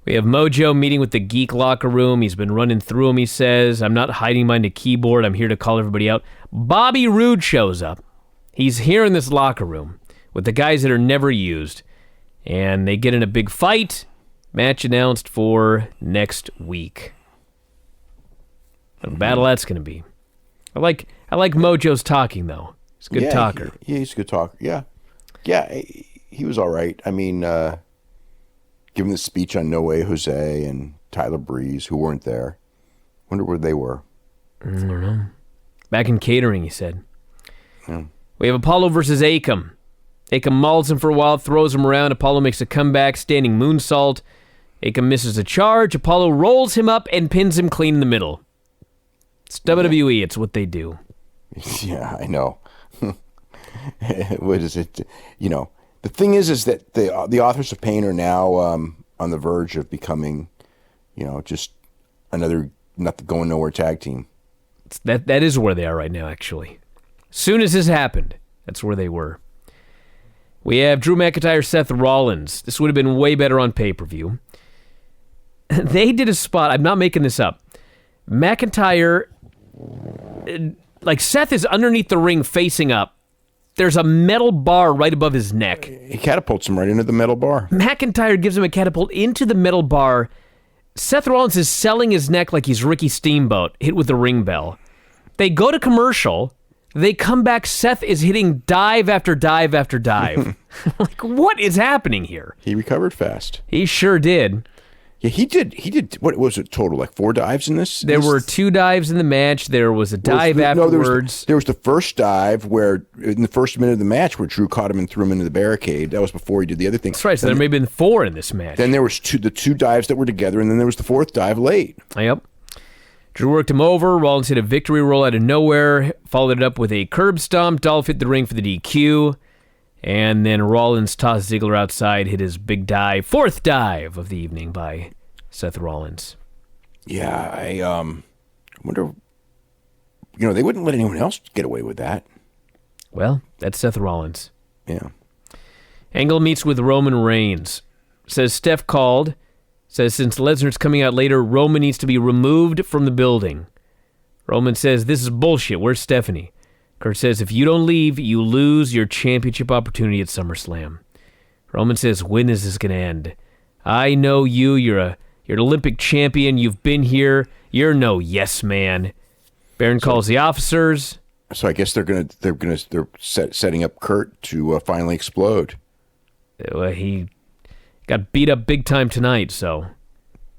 We have Mojo meeting with the Geek locker room. He's been running through them, he says. I'm not hiding behind a keyboard. I'm here to call everybody out. Bobby Roode shows up. He's here in this locker room with the guys that are never used. And they get in a big fight. Match announced for next week. What a battle that's going to be. I like Mojo's talking, though. He's a good talker. He's a good talker. Yeah. Yeah, he was all right. I mean, giving the speech on No Way Jose and Tyler Breeze, who weren't there. Wonder where they were. I don't know. Back in catering, he said. Yeah. We have Apollo versus Akam. Akam mauls him for a while, throws him around. Apollo makes a comeback, standing moonsault. Akam misses a charge. Apollo rolls him up and pins him clean in the middle. It's WWE. It's what they do. Yeah, I know. What is it? The thing is that the authors of Pain are now on the verge of becoming, just another not going nowhere tag team. That is where they are right now, actually. Soon as this happened, that's where they were. We have Drew McIntyre, Seth Rollins. This would have been way better on pay-per-view. They did a spot. I'm not making this up. McIntyre, Seth is underneath the ring facing up. There's a metal bar right above his neck. He catapults him right into the metal bar. McIntyre gives him a catapult into the metal bar. Seth Rollins is selling his neck like he's Ricky Steamboat, hit with the ring bell. They go to commercial. They come back. Seth is hitting dive after dive after dive. What is happening here? He recovered fast. He sure did. Yeah, he did. What was it total? 4 dives in this? There were 2 dives in the match. There was a dive afterwards. There was the first dive where, in the first minute of the match, where Drew caught him and threw him into the barricade. That was before he did the other thing. That's right. So there may have been 4 in this match. Then there was the 2 dives that were together, and then there was the 4th dive late. Yep. Drew worked him over. Rollins hit a victory roll out of nowhere. Followed it up with a curb stomp. Dolph hit the ring for the DQ. And then Rollins tossed Ziggler outside, hit his big dive. 4th dive of the evening by Seth Rollins. Yeah, I wonder, they wouldn't let anyone else get away with that. Well, that's Seth Rollins. Yeah. Angle meets with Roman Reigns. Says Steph called. Says since Lesnar's coming out later, Roman needs to be removed from the building. Roman says, this is bullshit. Where's Stephanie? Kurt says, if you don't leave, you lose your championship opportunity at SummerSlam. Roman says, when is this going to end? I know you. You're an Olympic champion. You've been here. You're no yes man. Baron calls the officers. So I guess they're setting up Kurt to finally explode. He got beat up big time tonight, so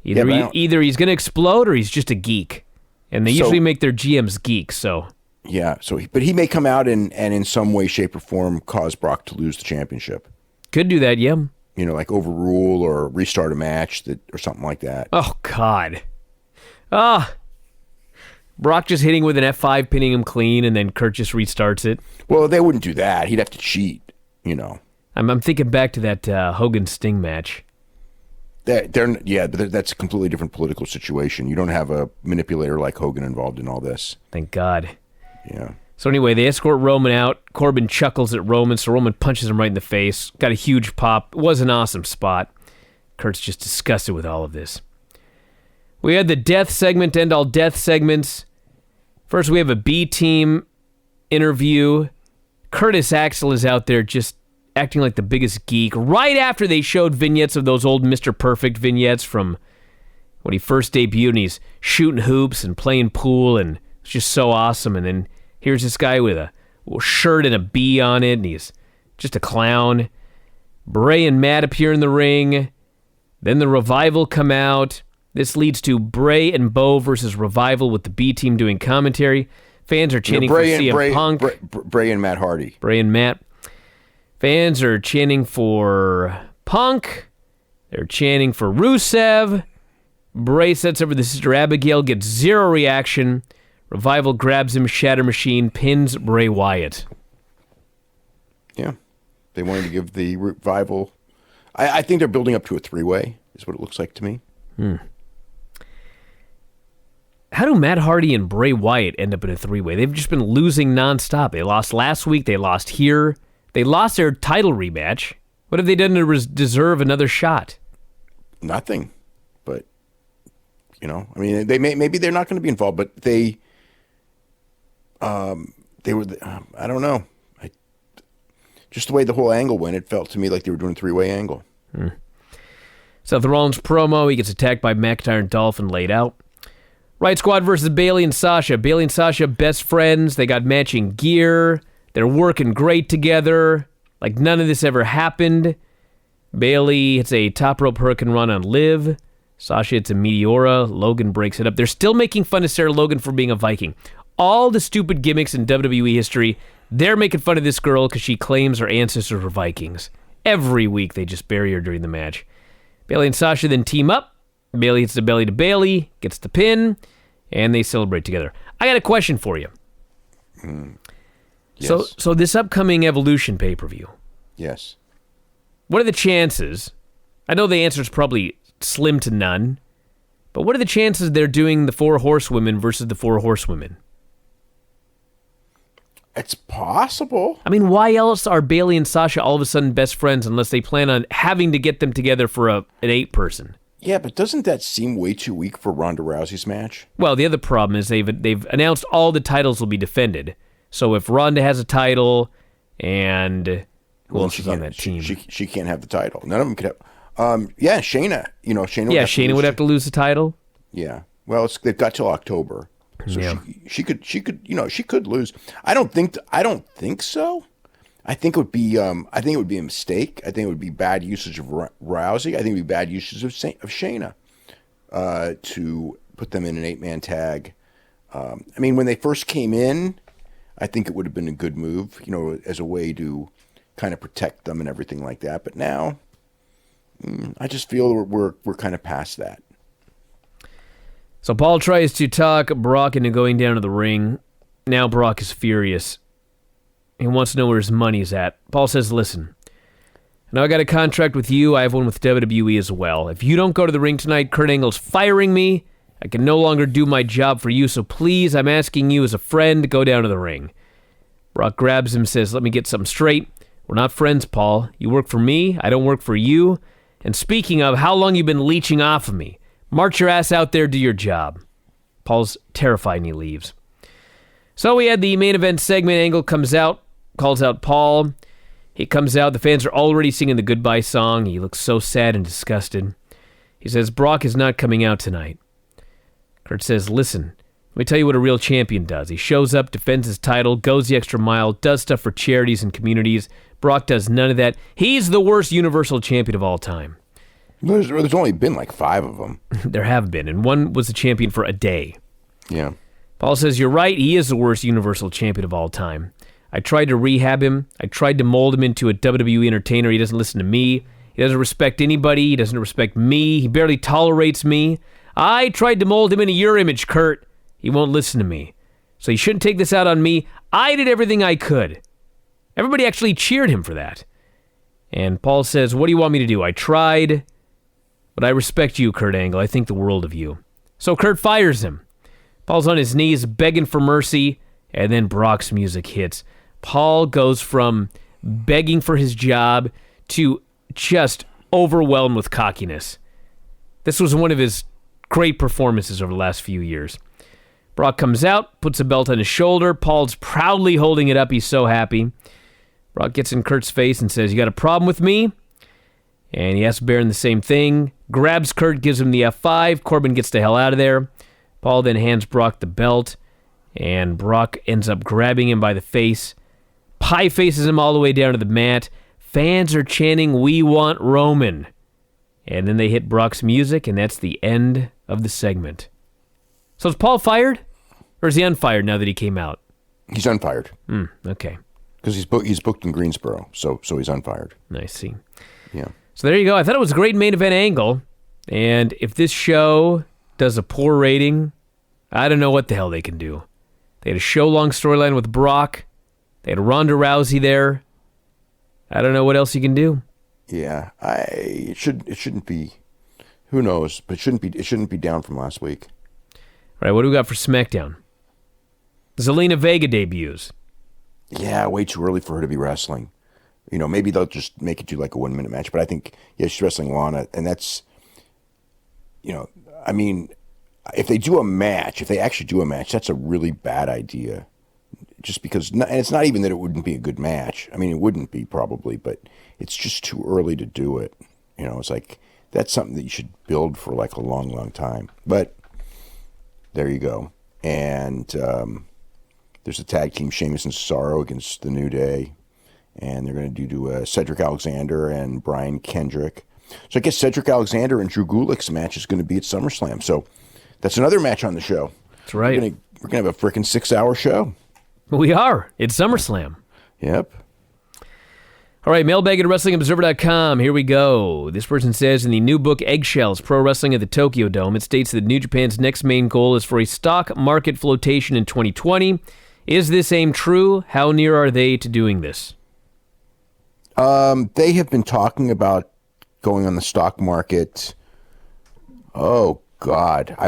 either he's going to explode or he's just a geek. And they usually make their GMs geeks, so. Yeah, but he may come out and in some way, shape, or form cause Brock to lose the championship. Could do that, yeah. Overrule or restart a match or something like that. Oh, God. Brock just hitting with an F5, pinning him clean, and then Kurt just restarts it. Well, they wouldn't do that. He'd have to cheat, I'm thinking back to that Hogan-Sting match. But that's a completely different political situation. You don't have a manipulator like Hogan involved in all this. Thank God. Yeah. So anyway, they escort Roman out. Corbin chuckles at Roman, so Roman punches him right in the face. Got a huge pop. It was an awesome spot. Kurt's just disgusted with all of this. We had the death segment, end all death segments. First, we have a B-team interview. Curtis Axel is out there just acting like the biggest geek right after they showed vignettes of those old Mr. Perfect vignettes from when he first debuted, and he's shooting hoops and playing pool, and it's just so awesome. And then here's this guy with a shirt and a bee on it, and he's just a clown. Bray and Matt appear in the ring. Then the Revival come out. This leads to Bray and Bo versus Revival with the B team doing commentary. Fans are chanting for CM Punk. Bray and Matt Hardy. Bray and Matt. Fans are chanting for Punk. They're chanting for Rusev. Bray sets over the Sister Abigail, gets zero reaction. Revival grabs him, Shatter Machine, pins Bray Wyatt. Yeah. They wanted to give the Revival... I think they're building up to a three-way, is what it looks like to me. How do Matt Hardy and Bray Wyatt end up in a three-way? They've just been losing nonstop. They lost last week. They lost here. They lost their title rematch. What have they done to deserve another shot? Nothing. But, I mean, maybe they're not going to be involved, but they were, I don't know. Just the way the whole angle went, it felt to me like they were doing a three-way angle. Seth Rollins promo, he gets attacked by McIntyre and Dolph and laid out. Riot Squad versus Bayley and Sasha. Bayley and Sasha, best friends. They got matching gear. They're working great together. Like none of this ever happened. Bayley hits a top rope hurricane run on Liv. Sasha hits a Meteora. Logan breaks it up. They're still making fun of Sarah Logan for being a Viking. All the stupid gimmicks in WWE history, they're making fun of this girl because she claims her ancestors were Vikings. Every week they just bury her during the match. Bayley and Sasha then team up. Bayley hits the belly to Bayley, gets the pin, and they celebrate together. I got a question for you. Yes. So this upcoming Evolution pay-per-view, Yes. what are the chances? I know the answer is probably slim to none, but what are the chances they're doing the 4 Horsewomen versus the 4 Horsewomen? It's possible. I mean, why else are Bayley and Sasha all of a sudden best friends unless they plan on having to get them together for an 8-person? Yeah, but doesn't that seem way too weak for Ronda Rousey's match? Well, the other problem is they've announced all the titles will be defended. So if Ronda has a title and who else is on that team? She can't have the title. None of them could have. Shayna. Shayna. Shayna would have to lose the title. Yeah. Well, they've got till October, so Yeah. she could lose. I don't think so. I think it would be a mistake. I think it would be bad usage of Rousey. I think it would be bad usage of Shayna to put them in an 8-man tag. I mean, when they first came in, I think it would have been a good move, as a way to kind of protect them and everything like that. But now, I just feel we're kind of past that. So Paul tries to talk Brock into going down to the ring. Now Brock is furious. He wants to know where his money's at. Paul says, listen, I know I got a contract with you. I have one with WWE as well. If you don't go to the ring tonight, Kurt Angle's firing me. I can no longer do my job for you, so please, I'm asking you as a friend, go down to the ring. Brock grabs him and says, let me get something straight. We're not friends, Paul. You work for me. I don't work for you. And speaking of, how long you been leeching off of me? March your ass out there, do your job. Paul's terrified and he leaves. So we had the main event segment. Angle comes out, calls out Paul. He comes out. The fans are already singing the goodbye song. He looks so sad and disgusted. He says, Brock is not coming out tonight. Kurt says, listen, let me tell you what a real champion does. He shows up, defends his title, goes the extra mile, does stuff for charities and communities. Brock does none of that. He's the worst Universal Champion of all time. There's only been like 5 of them. There have been, and one was the champion for a day. Yeah. Paul says, you're right, he is the worst Universal Champion of all time. I tried to rehab him. I tried to mold him into a WWE entertainer. He doesn't listen to me. He doesn't respect anybody. He doesn't respect me. He barely tolerates me. I tried to mold him into your image, Kurt. He won't listen to me. So you shouldn't take this out on me. I did everything I could. Everybody actually cheered him for that. And Paul says, what do you want me to do? I tried, but I respect you, Kurt Angle. I think the world of you. So Kurt fires him. Paul's on his knees begging for mercy, and then Brock's music hits. Paul goes from begging for his job to just overwhelmed with cockiness. This was one of his great performances over the last few years. Brock comes out, puts a belt on his shoulder. Paul's proudly holding it up. He's so happy. Brock gets in Kurt's face and says, "You got a problem with me?" And he asks Baron the same thing. Grabs Kurt, gives him the F5. Corbin gets the hell out of there. Paul then hands Brock the belt, and Brock ends up grabbing him by the face. Pie faces him all the way down to the mat. Fans are chanting, "We want Roman." And then they hit Brock's music, and that's the end of the segment. So is Paul fired? Or is he unfired now that he came out? He's unfired. Okay. Because he's booked in Greensboro, so he's unfired. I see. Yeah. So there you go. I thought it was a great main event angle. And if this show does a poor rating, I don't know what the hell they can do. They had a show-long storyline with Brock. They had Ronda Rousey there. I don't know what else you can do. Yeah, it shouldn't be. Who knows? But it shouldn't be down from last week. All right, what do we got for SmackDown? Zelina Vega debuts. Yeah, way too early for her to be wrestling. Maybe they'll just make it do like a 1-minute match. But I think, she's wrestling Lana, and that's, I mean, if they actually do a match, that's a really bad idea. Just because, and it's not even that it wouldn't be a good match. I mean, it wouldn't be probably, but it's just too early to do it. It's like, that's something that you should build for like a long, long time. But there you go. And there's a tag team, Sheamus and Cesaro against the New Day. And they're going to do Cedric Alexander and Brian Kendrick. So I guess Cedric Alexander and Drew Gulak's match is going to be at SummerSlam. So that's another match on the show. That's right. We're going to have a freaking 6-hour show. We are. It's SummerSlam. Yep. All right, mailbag at WrestlingObserver.com. Here we go. This person says, in the new book, Eggshells, Pro Wrestling at the Tokyo Dome, it states that New Japan's next main goal is for a stock market flotation in 2020. Is this aim true? How near are they to doing this? They have been talking about going on the stock market, I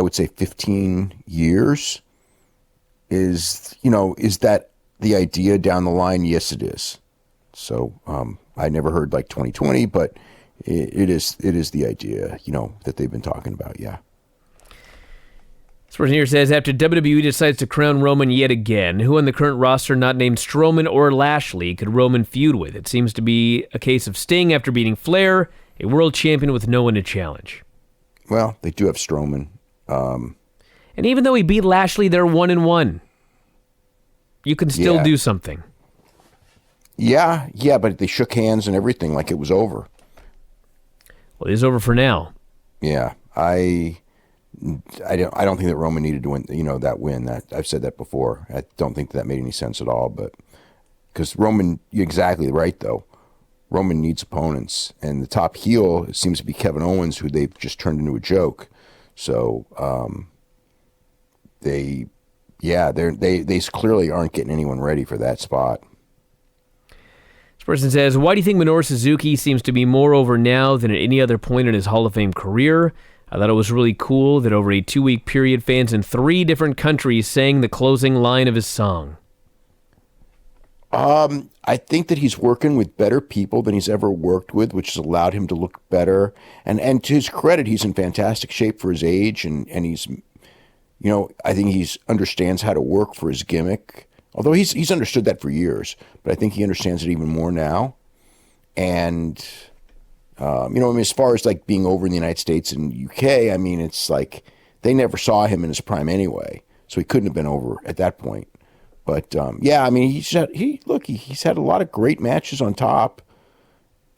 would say 15 years. Is that the idea down the line? Yes, it is. So I never heard like 2020, but it is the idea, that they've been talking about, yeah. This person here says, after WWE decides to crown Roman yet again, who on the current roster not named Strowman or Lashley could Roman feud with? It seems to be a case of Sting after beating Flair, a world champion with no one to challenge. Well, they do have Strowman. And even though he beat Lashley, they're 1-1. You can still do something. Yeah, but they shook hands and everything like it was over. Well, it is over for now. Yeah, I don't think that Roman needed to win. That win. That I've said that before. I don't think that made any sense at all. But because Roman, you're exactly right though. Roman needs opponents, and the top heel seems to be Kevin Owens, who they've just turned into a joke. So they clearly aren't getting anyone ready for that spot. This person says, why do you think Minoru Suzuki seems to be more over now than at any other point in his Hall of Fame career? I thought it was really cool that over a 2-week period, fans in 3 different countries sang the closing line of his song. I think that he's working with better people than he's ever worked with, which has allowed him to look better. And to his credit, he's in fantastic shape for his age, and he's, I think he's understands how to work for his gimmick. Although he's understood that for years, but I think he understands it even more now. And as far as like being over in the United States and UK, I mean, it's like they never saw him in his prime anyway, so he couldn't have been over at that point. But I mean, he's had a lot of great matches on top,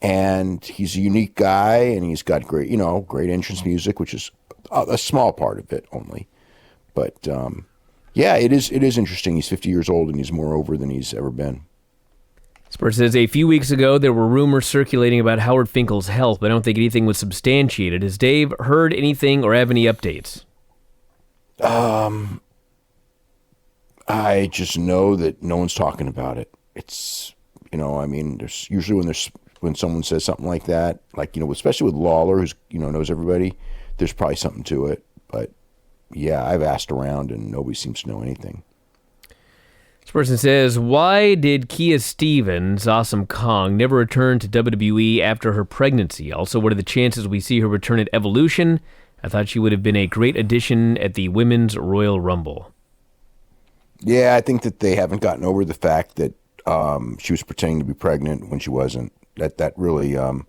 and he's a unique guy, and he's got great entrance music, which is a small part of it only. But it is interesting. He's 50 years old, and he's more over than he's ever been. Spurs says, a few weeks ago, there were rumors circulating about Howard Finkel's health, but I don't think anything was substantiated. Has Dave heard anything or have any updates? I just know that no one's talking about it. It's, there's usually when someone says something like that, like, especially with Lawler, who's, knows everybody, there's probably something to it. But yeah, I've asked around and nobody seems to know anything. This person says, why did Kia Stevens, Awesome Kong, never return to WWE after her pregnancy? Also, what are the chances we see her return at Evolution? I thought she would have been a great addition at the Women's Royal Rumble. Yeah, I think that they haven't gotten over the fact that She was pretending to be pregnant when she wasn't. That really the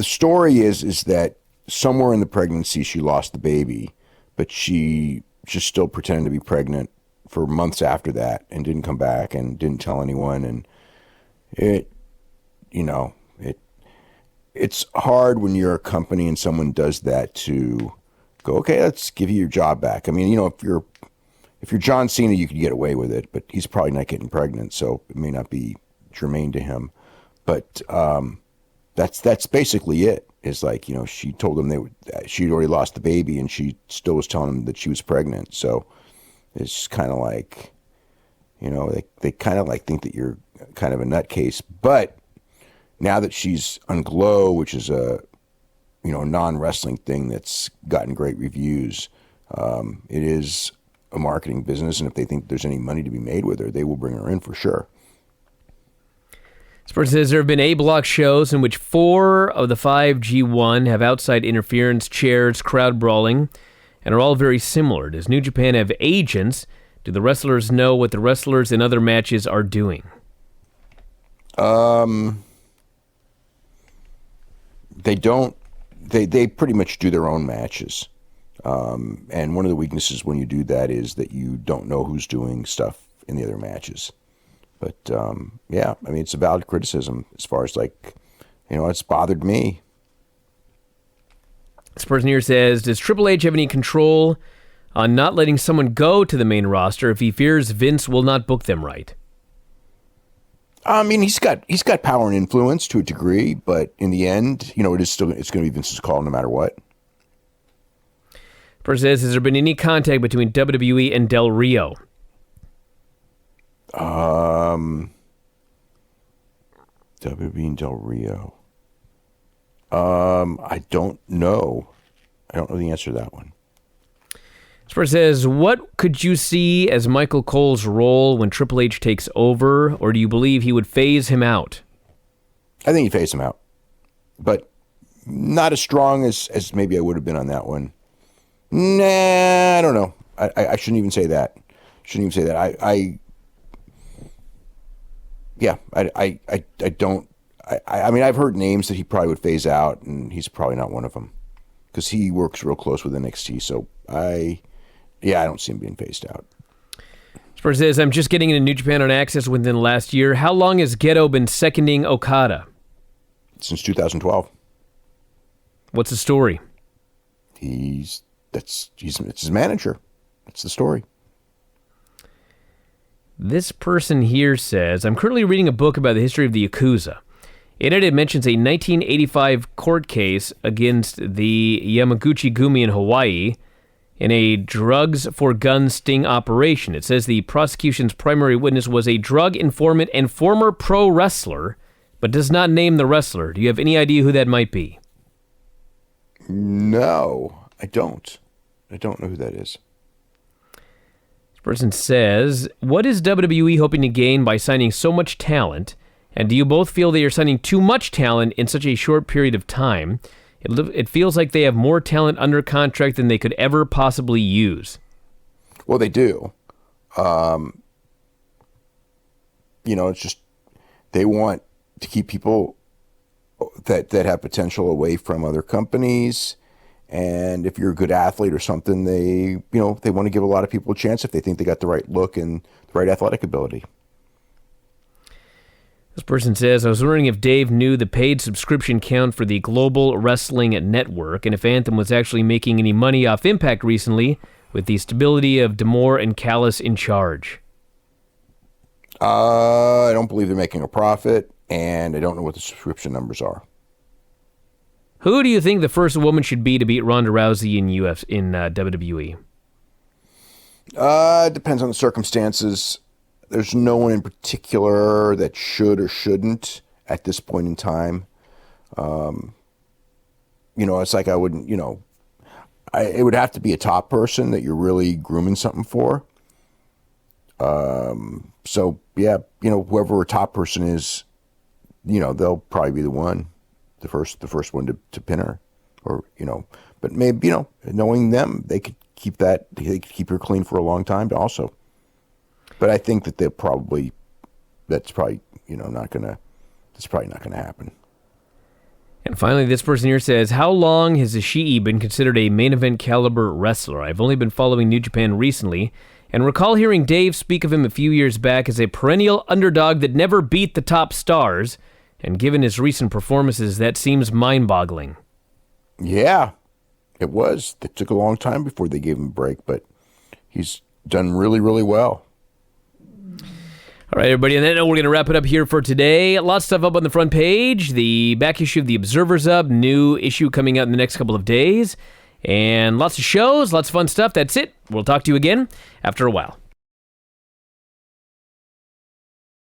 story is that somewhere in the pregnancy she lost the baby, but she just still pretended to be pregnant for months after that and didn't come back and didn't tell anyone. And it's hard when you're a company and someone does that to go, okay, let's give you your job back. I mean, if you're John Cena, you could get away with it, but he's probably not getting pregnant, so it may not be germane to him. But that's basically it. It's like, she told them she'd already lost the baby, and she still was telling them that she was pregnant. So it's kind of like, they kind of like think that you're kind of a nutcase. But now that she's on Glow, which is a non-wrestling thing that's gotten great reviews, it is a marketing business, and if they think there's any money to be made with her, they will bring her in for sure. Sports says there have been A-block shows in which 4 of the 5 G1 have outside interference, chairs, crowd brawling, and are all very similar. Does New Japan have agents? Do the wrestlers know what the wrestlers in other matches are doing? They don't. They pretty much do their own matches. And one of the weaknesses when you do that is that you don't know who's doing stuff in the other matches. But, yeah, I mean, it's a valid criticism as far as, it's bothered me. This person here says, does Triple H have any control on not letting someone go to the main roster if he fears Vince will not book them right? I mean, he's got power and influence to a degree, but in the end, it's going to be Vince's call no matter what. Person says, has there been any contact between WWE and Del Rio? WWE and Del Rio. I don't know. I don't know the answer to that one. This person says, what could you see as Michael Cole's role when Triple H takes over, or do you believe he would phase him out? I think he'd phase him out, but not as strong as maybe I would have been on that one. Nah, I don't know. I shouldn't even say that. I don't. I mean, I've heard names that he probably would phase out, and he's probably not one of them because he works real close with NXT. So I don't see him being phased out. Spurs says, I'm just getting into New Japan on Access within the last year. How long has Geto been seconding Okada? Since 2012. What's the story? It's his manager. That's the story. This person here says, I'm currently reading a book about the history of the Yakuza. In it mentions a 1985 court case against the Yamaguchi-gumi in Hawaii in a drugs for gun sting operation. It says the prosecution's primary witness was a drug informant and former pro wrestler, but does not name the wrestler. Do you have any idea who that might be? No, I don't. I don't know who that is. This person says, what is WWE hoping to gain by signing so much talent? And do you both feel they are signing too much talent in such a short period of time? It feels like they have more talent under contract than they could ever possibly use. Well, they do. It's just they want to keep people that have potential away from other companies. And if you're a good athlete or something, they want to give a lot of people a chance if they think they got the right look and the right athletic ability. This person says, I was wondering if Dave knew the paid subscription count for the Global Wrestling Network and if Anthem was actually making any money off Impact recently with the stability of D'Amore and Callis in charge. I don't believe they're making a profit, and I don't know what the subscription numbers are. Who do you think the first woman should be to beat Ronda Rousey in WWE? Depends on the circumstances. There's no one in particular that should or shouldn't at this point in time. It's like I wouldn't, it would have to be a top person that you're really grooming something for. Whoever a top person is, they'll probably be the one, the first one to pin her, or, but maybe, knowing them, they could keep her clean for a long time also. But I think that they'll probably that's probably not gonna happen. And finally, this person here says, how long has Ishii been considered a main event caliber wrestler? I've only been following New Japan recently, and recall hearing Dave speak of him a few years back as a perennial underdog that never beat the top stars, and given his recent performances, that seems mind-boggling. Yeah, it was. It took a long time before they gave him a break, but he's done really, really well. All right, everybody, and then we're going to wrap it up here for today. Lots of stuff up on the front page. The back issue of The Observer's up. New issue coming out in the next couple of days. And lots of shows, lots of fun stuff. That's it. We'll talk to you again after a while.